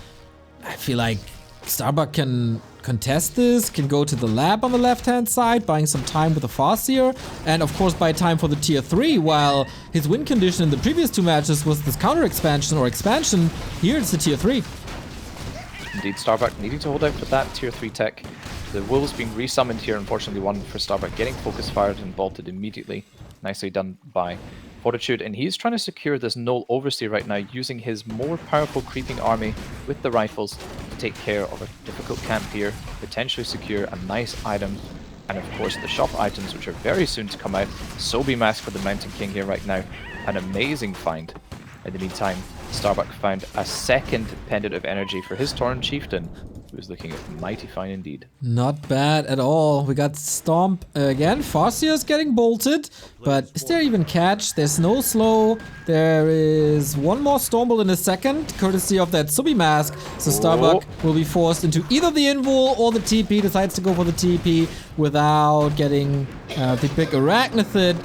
I feel like Starbuck can contest this, can go to the lab on the left-hand side, buying some time with the Farseer, and of course buy time for the tier 3, while his win condition in the previous 2 matches was this counter expansion or expansion. Here it's the tier 3. Indeed, Starbuck needing to hold out for that tier 3 tech. The wolves being resummoned here, unfortunately one for Starbuck getting focus fired and bolted immediately. Nicely done by Fortitude, and he's trying to secure this Null Overseer right now, using his more powerful creeping army with the rifles to take care of a difficult camp here, potentially secure a nice item, and of course the shop items, which are very soon to come out. Sobi Mask for the Mountain King here right now, an amazing find. In the meantime, Starbuck found a second Pendant of Energy for his Tauren Chieftain, who is looking mighty fine indeed. Not bad at all. We got Stomp again. Farseer's getting bolted, but is there even catch? There's no slow. There is one more Stormbolt in a second, courtesy of that Subi Mask. So Starbuck will be forced into either the Invul or the TP. Decides to go for the TP without getting the big Arachnithid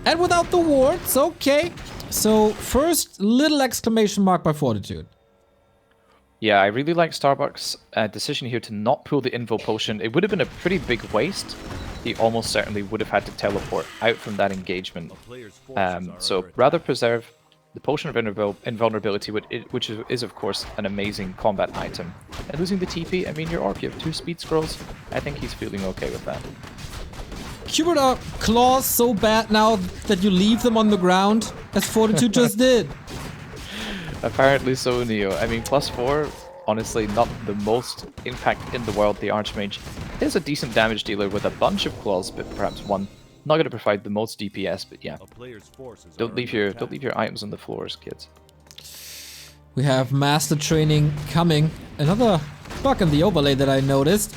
and without the wards. Okay. So first little exclamation mark by Fortitude. Yeah, I really like Starbuck's decision here to not pull the Invul Potion. It would have been a pretty big waste. He almost certainly would have had to teleport out from that engagement. So rather preserve the Potion of Invulnerability, which is of course an amazing combat item. And losing the TP, I mean, your Orc, you have 2 speed scrolls. I think he's feeling okay with that. Quberte are claws so bad now that you leave them on the ground, as Fortitude just did. Apparently so, Neo. I mean, +4, honestly, not the most impact in the world. The Archmage is a decent damage dealer with a bunch of claws, but perhaps one not going to provide the most DPS. But yeah, don't leave your items on the floors, kids. We have Master Training coming. Another bug in the overlay that I noticed.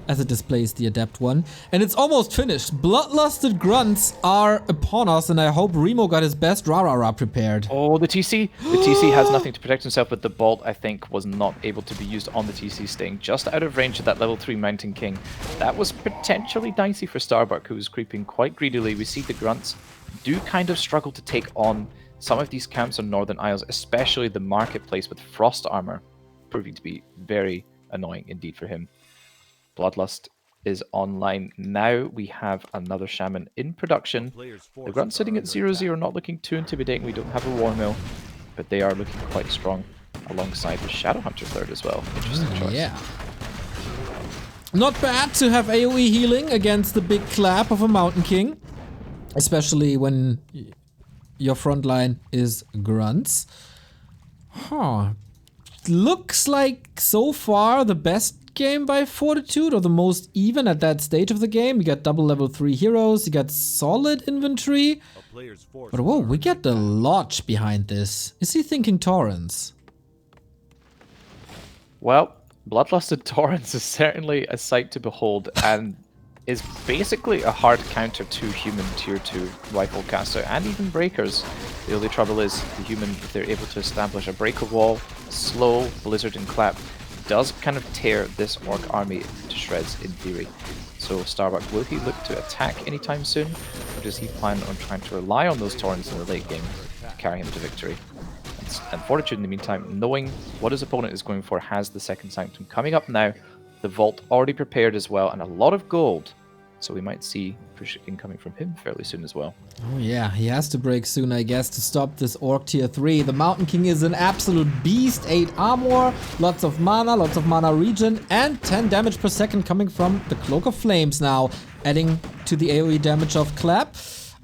As it displays the Adept one. And it's almost finished. Bloodlusted Grunts are upon us, and I hope Remo got his best Rah-Rah-Rah prepared. Oh, the TC! The TC has nothing to protect himself, but the Bolt, I think, was not able to be used on the TC, staying just out of range of that level 3 Mountain King. That was potentially dicey for Starbuck, who was creeping quite greedily. We see the Grunts do kind of struggle to take on some of these camps on Northern Isles, especially the Marketplace with Frost Armor, proving to be very annoying indeed for him. Bloodlust is online now. We have another Shaman in production. The Grunt sitting at 0-0, not looking too intimidating. We don't have a War Mill, but they are looking quite strong alongside the Shadowhunter third as well. Interesting choice. Yeah. Not bad to have AoE healing against the big clap of a Mountain King, especially when your front line is Grunts. Huh. looks like so far the best game by Fortitude, or the most even at that stage of the game. You got double level 3 heroes, you got solid inventory. A player's forces But whoa, are we under get the attack. Lodge behind this. Is he thinking Torrents? Well, Bloodlusted Torrents is certainly a sight to behold and is basically a hard counter to human tier 2 rifle caster and even breakers. The only trouble is the human, if they're able to establish a breaker wall, slow, blizzard and clap, does kind of tear this orc army to shreds in theory. So Starbuck, will he look to attack anytime soon, or does he plan on trying to rely on those Torrents in the late game to carry him to victory? And Fortitude, in the meantime, knowing what his opponent is going for, has the second Sanctum coming up now. The Vault already prepared as well, and a lot of gold. So we might see push incoming from him fairly soon as well. Oh yeah, he has to break soon, I guess, to stop this Orc tier 3. The Mountain King is an absolute beast. 8 armor, lots of mana regen, and 10 damage per second coming from the Cloak of Flames now, adding to the AoE damage of Clap.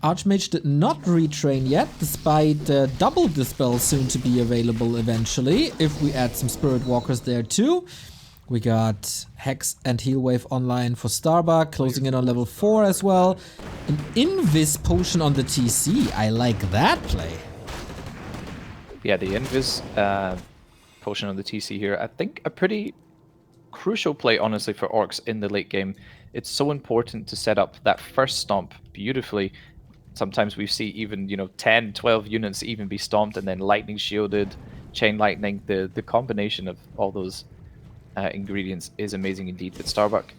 Archmage did not retrain yet, despite double Dispel soon to be available eventually, if we add some Spirit Walkers there too. We got Hex and Heal Wave online for Starbuck, closing in on level 4 as well. An Invis potion on the TC, I like that play. Yeah, the Invis potion on the TC here, I think a pretty crucial play, honestly, for orcs in the late game. It's so important to set up that first stomp beautifully. Sometimes we see even, 10, 12 units even be stomped and then lightning shielded, chain lightning. The combination of all those ingredients is amazing indeed. But Starbuck,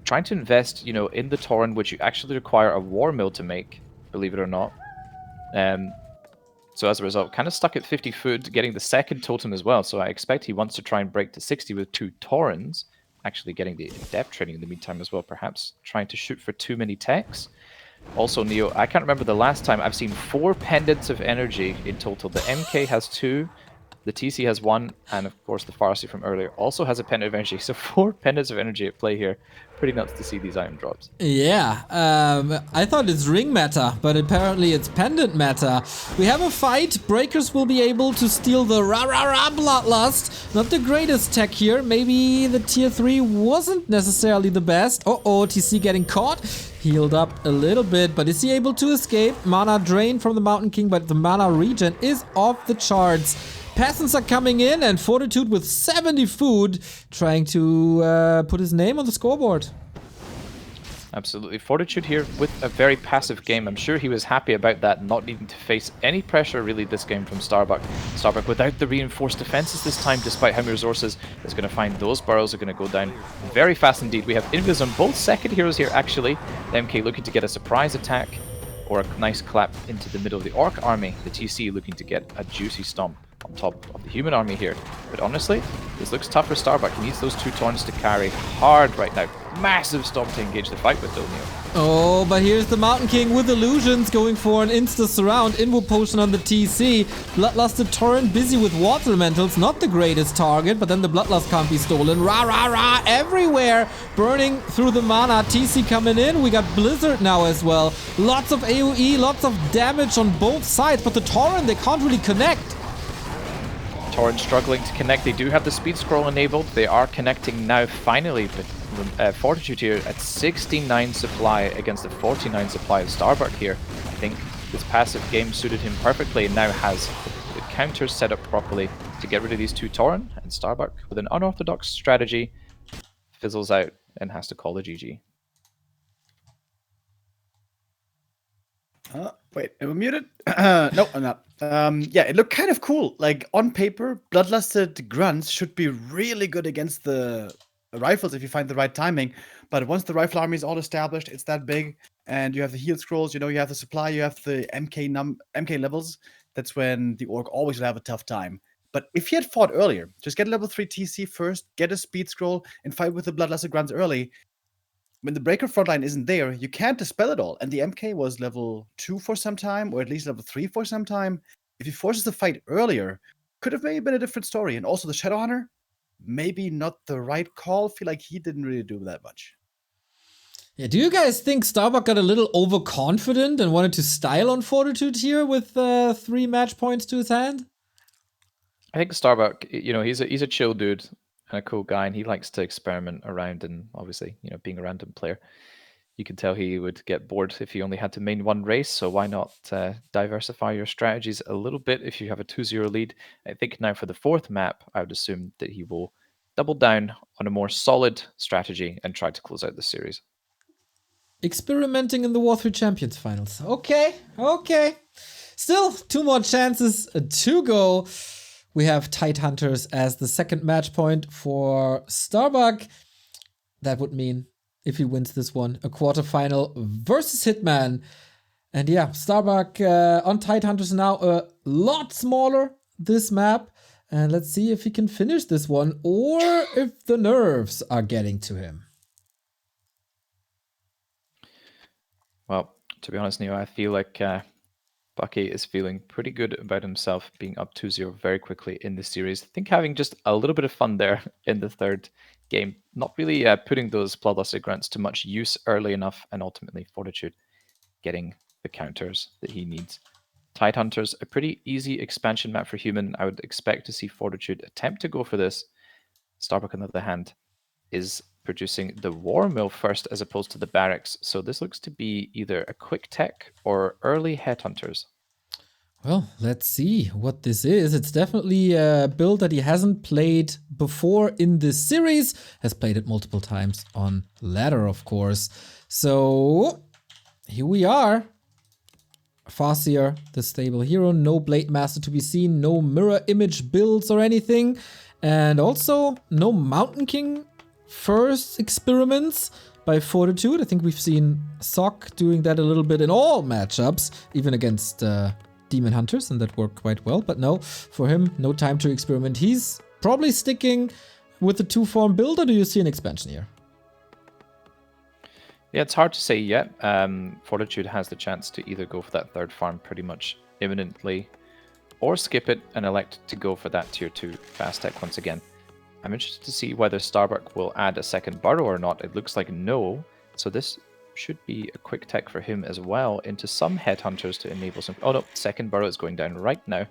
trying to invest, in the Tauren, which you actually require a war mill to make, believe it or not. So as a result, kind of stuck at 50 food, getting the second totem as well. So I expect he wants to try and break to 60 with 2 Taurens, actually getting the depth training in the meantime as well, perhaps trying to shoot for too many techs. Also, Neo, I can't remember the last time I've seen 4 pendants of energy in total. The MK has 2, the TC has 1, and of course the Farsi from earlier also has a pendant of energy. So 4 pendants of energy at play here. Pretty nuts to see these item drops. Yeah, I thought it's ring meta, but apparently it's pendant meta. We have a fight. Breakers will be able to steal the Ra-Ra-Ra Bloodlust. Not the greatest tech here. Maybe the tier 3 wasn't necessarily the best. Uh-oh, TC getting caught. Healed up a little bit, but is he able to escape? Mana drain from the Mountain King, but the mana regen is off the charts. Peasants are coming in, and Fortitude with 70 food, trying to put his name on the scoreboard. Absolutely. Fortitude here with a very passive game. I'm sure he was happy about that, not needing to face any pressure really this game from Starbuck. Starbuck without the reinforced defenses this time, despite how many resources, is going to find those burrows are going to go down very fast indeed. We have Invis on both second heroes here actually. The MK looking to get a surprise attack or a nice clap into the middle of the Orc army. The TC looking to get a juicy stomp on top of the human army here. But honestly, this looks tough for Starbuck. He needs those 2 taunts to carry hard right now. Massive stomp to engage the fight with, though, Neo. Oh, but here's the Mountain King with illusions, going for an insta-surround. Invo potion on the TC. Bloodlusted Torrent busy with water elementals. Not the greatest target, but then the Bloodlust can't be stolen. Rah-rah-rah everywhere. Burning through the mana. TC coming in. We got Blizzard now as well. Lots of AoE, lots of damage on both sides, but the Torrent, they can't really connect. Torrent struggling to connect. They do have the speed scroll enabled. They are connecting now finally, but Fortitude here at 69 supply against the 49 supply of Starbuck here. I think this passive game suited him perfectly and now has the counters set up properly to get rid of these 2 Torrent, and Starbuck with an unorthodox strategy fizzles out and has to call a GG. Wait, am I muted? No, I'm not. Yeah, it looked kind of cool. Like, on paper, Bloodlusted Grunts should be really good against the rifles if you find the right timing. But once the rifle army is all established, it's that big, and you have the heal scrolls, you have the supply, you have the MK levels, that's when the Orc always will have a tough time. But if he had fought earlier, just get level 3 TC first, get a speed scroll, and fight with the Bloodlusted Grunts early. When the breaker frontline isn't there, you can't dispel it all. And the MK was level 2 for some time, or at least level 3 for some time. If he forces the fight earlier, could have maybe been a different story. And also the Shadow Hunter, maybe not the right call. Feel like he didn't really do that much. Yeah, do you guys think Starbuck got a little overconfident and wanted to style on Fortitude here with 3 match points to his hand? I think Starbuck, he's a chill dude and a cool guy, and he likes to experiment around. And obviously, being a random player, you can tell he would get bored if he only had to main one race. So why not diversify your strategies a little bit if you have a 2-0 lead? I think now for the fourth map, I would assume that he will double down on a more solid strategy and try to close out the series. Experimenting in the W3Champions finals. Okay. Still 2 more chances to go. We have Tidehunters as the second match point for Starbuck. That would mean, if he wins this one, a quarterfinal versus Hitman. And yeah, Starbuck on Tidehunters now a lot smaller this map. And let's see if he can finish this one or if the nerves are getting to him. Well, to be honest, Neo, I feel like Bucky is feeling pretty good about himself being up 2-0 very quickly in the series. I think having just a little bit of fun there in the third game, not really putting those Bloodlusted Grunts to much use early enough, and ultimately Fortitude getting the counters that he needs. Tidehunters, a pretty easy expansion map for human. I would expect to see Fortitude attempt to go for this. Starbuck, on the other hand, is producing the War Mill first as opposed to the Barracks. So this looks to be either a quick tech or early Headhunters. Well, let's see what this is. It's definitely a build that he hasn't played before in this series. Has played it multiple times on ladder, of course. So here we are. Farseer, the stable hero. No Blade Master to be seen. No mirror image builds or anything. And also no Mountain King first experiments by Fortitude. I think we've seen Sock doing that a little bit in all matchups, even against Demon Hunters, and that worked quite well. But no, for him, no time to experiment. He's probably sticking with the 2-form build, or do you see an expansion here? Yeah, it's hard to say yet. Fortitude has the chance to either go for that third farm pretty much imminently, or skip it and elect to go for that tier 2 fast tech once again. I'm interested to see whether Starbuck will add a second burrow or not. It looks like no, so this should be a quick tech for him as well into some Headhunters to enable some... Oh no, second burrow is going down right now,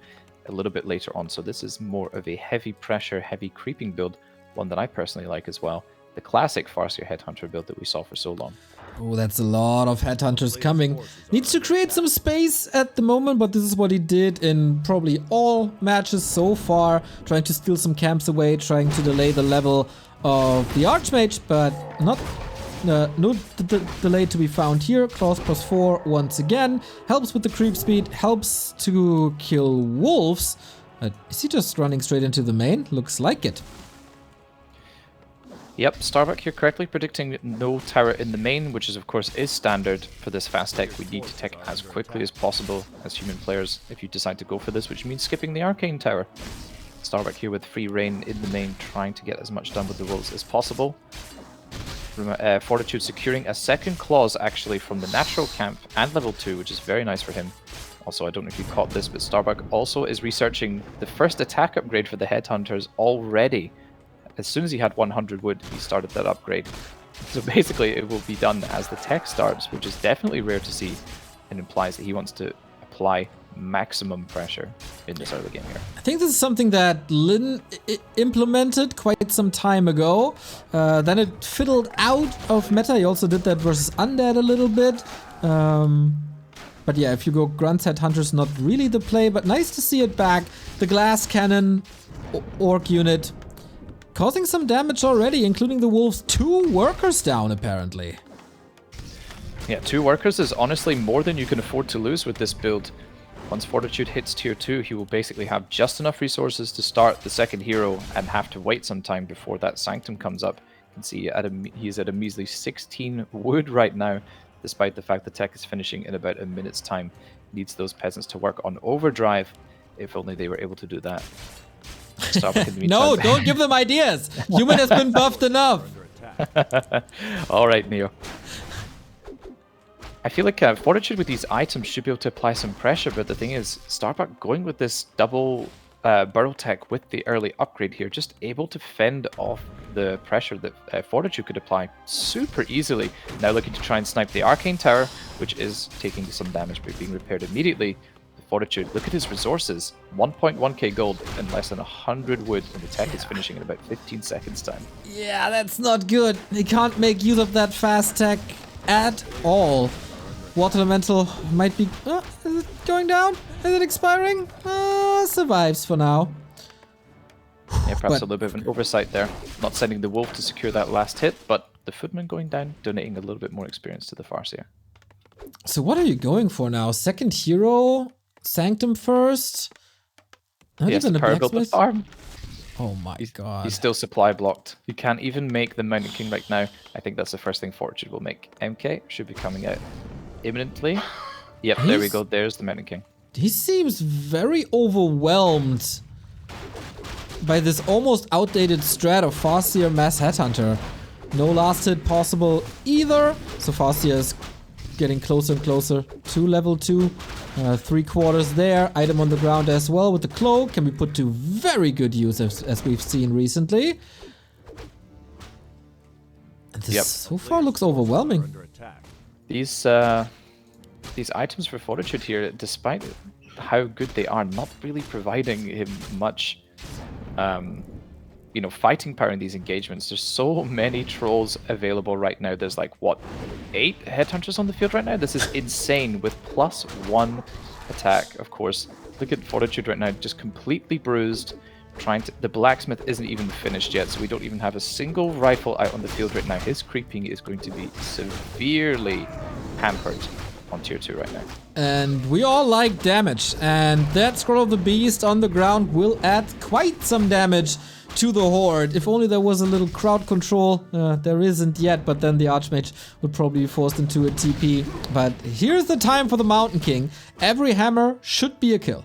a little bit later on, so this is more of a heavy pressure, heavy creeping build, one that I personally like as well. The classic Farseer Headhunter build that we saw for so long. Oh, that's a lot of Headhunters coming. Needs to create some space at the moment, but this is what he did in probably all matches so far. Trying to steal some camps away, trying to delay the level of the Archmage, but no delay to be found here. Claws +4 once again. Helps with the creep speed, helps to kill wolves. Is he just running straight into the main? Looks like it. Yep, Starbuck here correctly predicting no tower in the main, which is of course is standard for this fast tech. We need to tech as quickly as possible as human players if you decide to go for this, which means skipping the arcane tower. Starbuck here with free reign in the main, trying to get as much done with the wolves as possible. Fortitude securing a second clause actually from the natural camp and level 2, which is very nice for him. Also, I don't know if you caught this, but Starbuck also is researching the first attack upgrade for the Headhunters already. As soon as he had 100 wood, he started that upgrade. So basically, it will be done as the tech starts, which is definitely rare to see, and implies that he wants to apply maximum pressure in this early game here. I think this is something that Lin implemented quite some time ago. Then it fiddled out of meta. He also did that versus Undead a little bit. But yeah, if you go Grunts, Headhunters, not really the play, but nice to see it back. The glass cannon orc unit causing some damage already, including the wolves. 2 workers down, apparently. Yeah, 2 workers is honestly more than you can afford to lose with this build. Once Fortitude hits tier 2, he will basically have just enough resources to start the second hero and have to wait some time before that Sanctum comes up. You can see he's at a measly 16 wood right now, despite the fact the tech is finishing in about a minute's time. Needs those peasants to work on overdrive. If only they were able to do that. No, don't give them ideas. Human has been buffed enough. All right, Neo. I feel like Fortitude with these items should be able to apply some pressure, but the thing is, Starbuck going with this double burrow tech with the early upgrade here, just able to fend off the pressure that Fortitude could apply super easily. Now looking to try and snipe the Arcane Tower, which is taking some damage but being repaired immediately. Fortitude. Look at his resources. 1.1k gold and less than 100 wood, and the tech is finishing in about 15 seconds time. Yeah, that's not good. He can't make use of that fast tech at all. Water Elemental might be... is it going down? Is it expiring? Survives for now. Yeah, perhaps a little bit of an oversight there. Not sending the wolf to secure that last hit, but the footman going down, donating a little bit more experience to the Farseer. So what are you going for now? Second hero? Sanctum first? He has to power build the farm. Oh my god. He's still supply blocked. You can't even make the Mountain King right now. I think that's the first thing Fortitude will make. MK should be coming out imminently. Yep, there we go. There's the Mountain King. He seems very overwhelmed by this almost outdated strat of Farseer Mass Headhunter. No last hit possible either. So Farseer is getting closer and closer to level 2. 3/4 there. Item on the ground as well with the cloak. Can be put to very good use as we've seen recently. And this so far looks overwhelming. These items for Fortitude here, despite how good they are, not really providing him much fighting power in these engagements. There's so many trolls available right now. There's like, what, 8 headhunters on the field right now? This is insane with +1 attack, of course. Look at Fortitude right now, just completely bruised. The blacksmith isn't even finished yet, so we don't even have a single rifle out on the field right now. His creeping is going to be severely hampered on tier 2 right now. And we all like damage, and that Scroll of the Beast on the ground will add quite some damage to the Horde. If only there was a little crowd control. There isn't yet, but then the Archmage would probably be forced into a TP. But here's the time for the Mountain King. Every hammer should be a kill.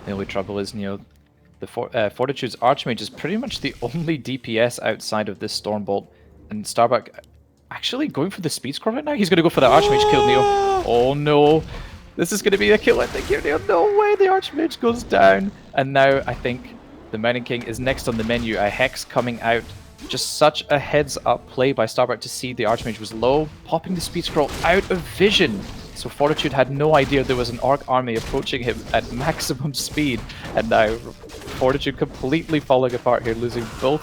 The only trouble is, the Fortitude's Archmage is pretty much the only DPS outside of this Stormbolt. And Starbuck actually going for the speed scroll right now. He's going to go for the Archmage kill, Neo. Oh no. This is going to be a kill, I think, here, Neo. No way, the Archmage goes down. And now I think the Mountain King is next on the menu. A Hex coming out. Just such a heads-up play by Starbuck to see the Archmage was low, popping the speed scroll out of vision. So Fortitude had no idea there was an Orc army approaching him at maximum speed. And now Fortitude completely falling apart here, losing both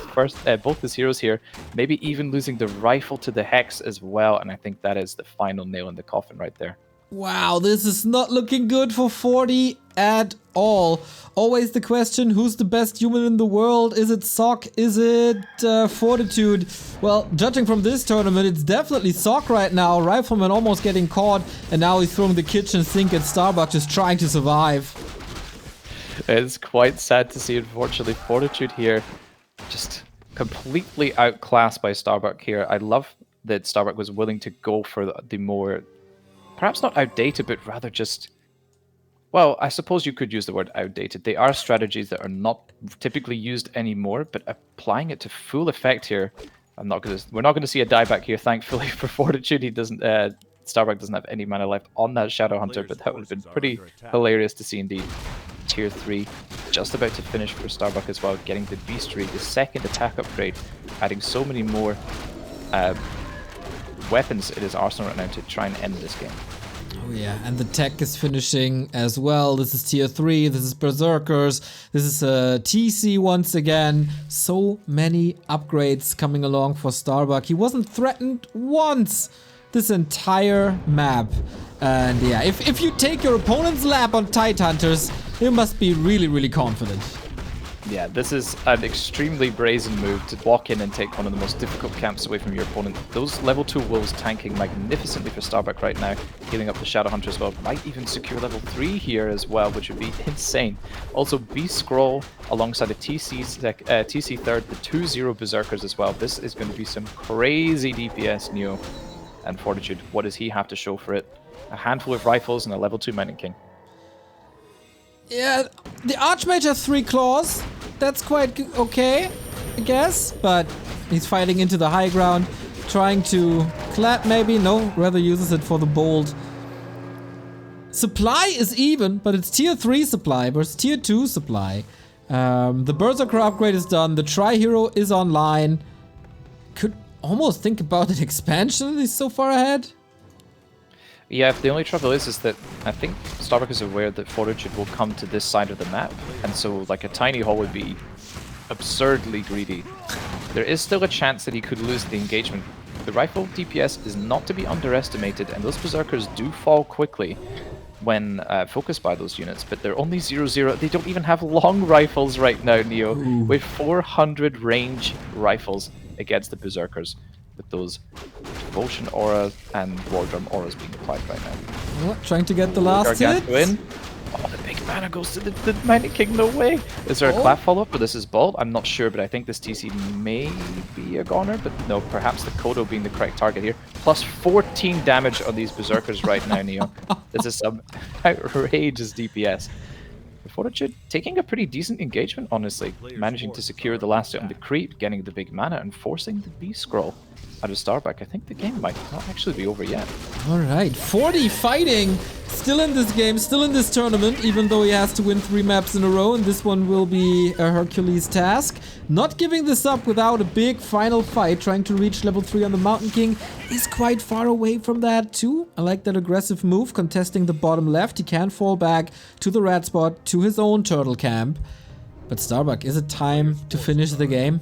his heroes here. Maybe even losing the rifle to the Hex as well. And I think that is the final nail in the coffin right there. Wow, this is not looking good for 40 at all. Always the question, who's the best human in the world? Is it Sock? Is it Fortitude? Well, judging from this tournament, it's definitely Sock right now. Rifleman almost getting caught, and now he's throwing the kitchen sink at Starbuck, just trying to survive. It's quite sad to see, unfortunately, Fortitude here just completely outclassed by Starbuck here. I love that Starbuck was willing to go for the more... perhaps not outdated, but rather just... well, I suppose you could use the word outdated. They are strategies that are not typically used anymore, but applying it to full effect here, we're not going to see a dieback here, thankfully, for Fortitude. He doesn't... Starbuck doesn't have any mana left on that Shadow Hunter, but that would have been pretty hilarious to see indeed. Tier 3 just about to finish for Starbuck as well, getting the Beastry, the second attack upgrade, adding so many more weapons in his arsenal right now to try and end this game. Oh yeah, and the tech is finishing as well. This is tier 3, this is Berserkers, this is TC once again. So many upgrades coming along for Starbuck. He wasn't threatened once this entire map. And yeah, if you take your opponent's lap on Tidehunters, you must be really, really confident. Yeah, this is an extremely brazen move to walk in and take one of the most difficult camps away from your opponent. Those level 2 wolves tanking magnificently for Starbuck right now, healing up the Shadow Hunter as well. Might even secure level 3 here as well, which would be insane. Also, Beast Scroll alongside a TC third, the 2-0 Berserkers as well. This is going to be some crazy DPS, Neo. And Fortitude, what does he have to show for it? A handful of rifles and a level 2 Mountain King. Yeah, the Archmage has 3 claws. That's quite okay, I guess. But he's fighting into the high ground, trying to clap maybe. No, rather uses it for the bolt. Supply is even, but it's tier 3 supply versus tier 2 supply. The Berserker upgrade is done. The Tri-Hero is online. Could almost think about an expansion. He's so far ahead. Yeah, the only trouble is that I think Starbuck is aware that Fortitude will come to this side of the map, and so like a tiny hole would be absurdly greedy. There is still a chance that he could lose the engagement. The rifle DPS is not to be underestimated, and those berserkers do fall quickly when focused by those units, but they're only 0-0. They don't even have long rifles right now, Neo, with 400 range rifles against the berserkers, with those Devotion aura and War Drum auras being applied right now. Oh, trying to get the last hit. In. Oh, the big mana goes to the Mighty King, no way! Is there a clap follow-up or this is Bolt? I'm not sure, but I think this TC may be a goner, but no, perhaps the Kodo being the correct target here. Plus 14 damage on these berserkers right now, Neo. This is some outrageous DPS. Fortitude taking a pretty decent engagement, honestly. Managing to secure the last hit on the creep, getting the big mana, and forcing the B-scroll out of Starbuck. I think the game might not actually be over yet. Alright, 40 fighting, still in this game, still in this tournament, even though he has to win 3 maps in a row, and this one will be a Hercules task. Not giving this up without a big final fight, trying to reach level 3 on the Mountain King. Is quite far away from that too. I like that aggressive move, contesting the bottom left. He can fall back to the red spot, to his own turtle camp. But Starbuck, is it time to finish the game?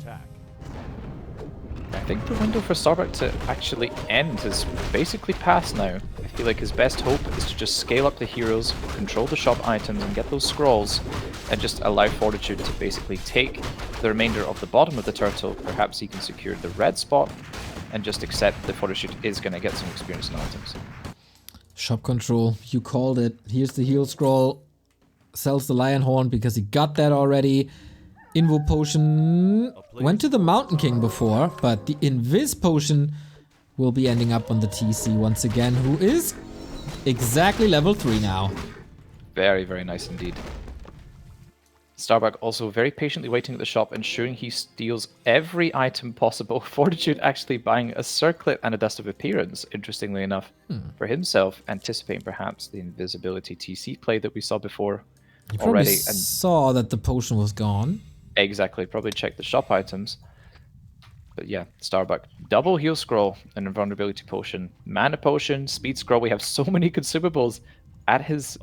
I think the window for Starbuck to actually end is basically passed now. I feel like his best hope is to just scale up the heroes, control the shop items and get those scrolls, and just allow Fortitude to basically take the remainder of the bottom of the turtle. Perhaps he can secure the red spot and just accept that Fortitude is going to get some experience in items. Shop control, you called it. Here's the heal scroll. Sells the Lion Horn because he got that already. Invo potion went to the Mountain King before, but the Invis potion will be ending up on the TC once again, who is exactly level 3 now. Very, very nice indeed. Starbuck also very patiently waiting at the shop, ensuring he steals every item possible. Fortitude actually buying a circlet and a Dust of Appearance, interestingly enough, for himself, anticipating perhaps the invisibility TC play that we saw before He probably already. And saw that the potion was gone. exactly, probably checked the shop items. But yeah, Starbuck, double heal scroll and invulnerability potion, mana potion, speed scroll. We have so many consumables at his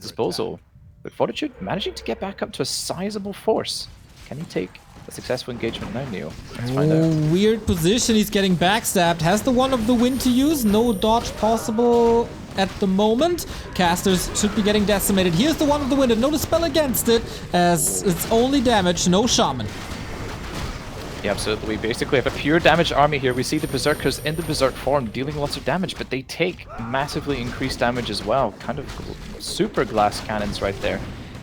disposal. But Fortitude managing to get back up to a sizable force. Can he take a successful engagement now, Neo? Let's find out. Weird position. He's getting backstabbed. Has the one of the wind to use. No dodge possible at the moment. Casters should be getting decimated. Here's the one of the wind and no dispel against it, as it's only damage, no shaman. Yeah, absolutely. We basically have a pure damage army here. We see the Berserkers in the Berserk form dealing lots of damage, but they take massively increased damage as well. Kind of super glass cannons right there.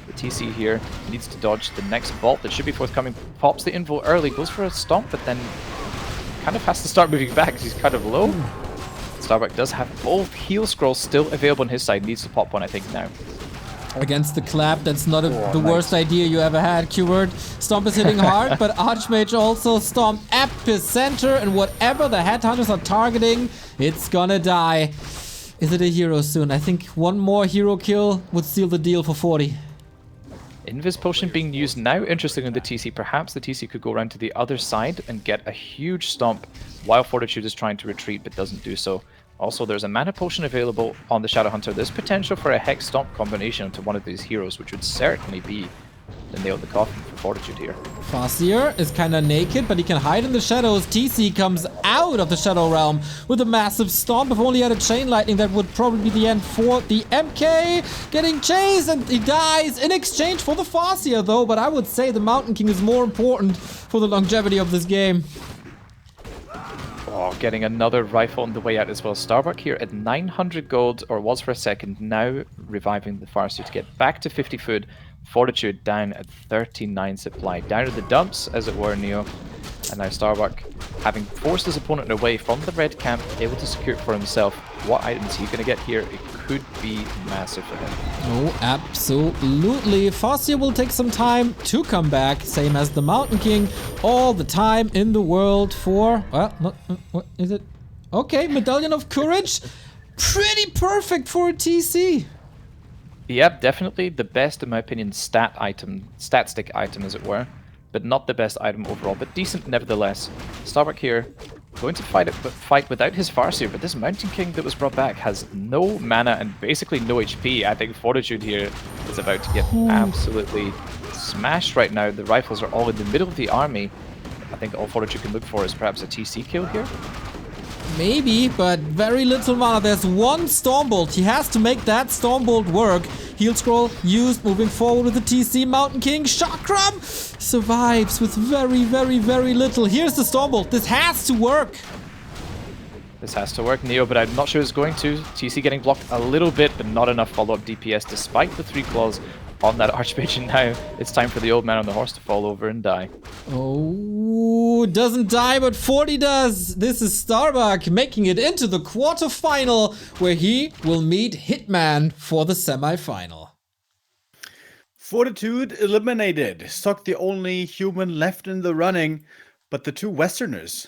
The TC here needs to dodge the next bolt that should be forthcoming. Pops the invo early, goes for a stomp, but then kind of has to start moving back because he's kind of low. Starbuck does have both heal scrolls still available on his side. Needs to pop one, I think, now. Against the clap, that's not the worst idea you ever had, Quberte. Stomp is hitting hard, but Archmage also Stomp epicenter, and whatever the headhunters are targeting, it's gonna die. Is it a hero soon? I think one more hero kill would seal the deal for 40. Invis potion being used now, interesting in the TC. Perhaps the TC could go around to the other side and get a huge stomp while Fortitude is trying to retreat but doesn't do so. Also, there's a mana potion available on the Shadow Hunter. There's potential for a Hex Stomp combination into one of these heroes, which would certainly be the nail in the coffin for Fortitude here. Farseer is kind of naked, but he can hide in the shadows. TC comes out of the Shadow Realm with a massive stomp. If only he had a Chain Lightning, that would probably be the end for the MK. Getting chased, and he dies in exchange for the Farseer, though. But I would say the Mountain King is more important for the longevity of this game. Oh, getting another rifle on the way out as well. Starbuck here at 900 gold, or was for a second, now reviving the Farseer to get back to 50 food. Fortitude down at 39 supply. Down to the dumps, as it were, Neo. And now Starbuck, having forced his opponent away from the red camp, able to secure it for himself. What items are you going to get here? It could be massive for him. Oh, absolutely. Farseer will take some time to come back, same as the Mountain King. All the time in the world for... Well, what is it? Okay, Medallion of Courage. Pretty perfect for a TC. Yep, definitely the best, in my opinion, stat stick item, as it were. But not the best item overall, but decent nevertheless. Starbuck here going to fight without his Farseer, but this Mountain King that was brought back has no mana and basically no HP. I think Fortitude here is about to get absolutely smashed right now. The rifles are all in the middle of the army. I think all Fortitude can look for is perhaps a TC kill here. Maybe, but very little mana. There's one Stormbolt. He has to make that Stormbolt work. Heal Scroll used, moving forward with the TC. Mountain King, Chakram survives with very, very, very little. Here's the Stormbolt. This has to work. This has to work, Neo, but I'm not sure it's going to. TC getting blocked a little bit, but not enough follow-up DPS despite the 3 claws on that Archmage. And now it's time for the old man on the horse to fall over and die. Oh, doesn't die, but 40 does. This is Starbuck making it into the quarterfinal, where he will meet Hitman for the semi-final. Fortitude eliminated. Stuck the only human left in the running. But the two Westerners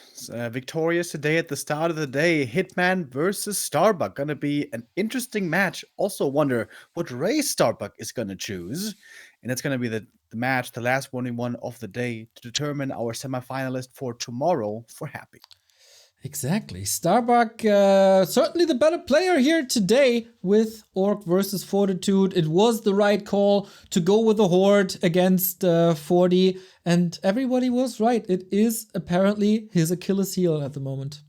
victorious today at the start of the day. Hitman versus Starbuck. Gonna be an interesting match. Also wonder what race Starbuck is gonna choose. And it's gonna be the match, the last one of the day, to determine our semifinalist for tomorrow for Happy. Exactly. Starbuck, certainly the better player here today with Orc versus Fortitude. It was the right call to go with the Horde against 40, and everybody was right. It is apparently his Achilles heel at the moment.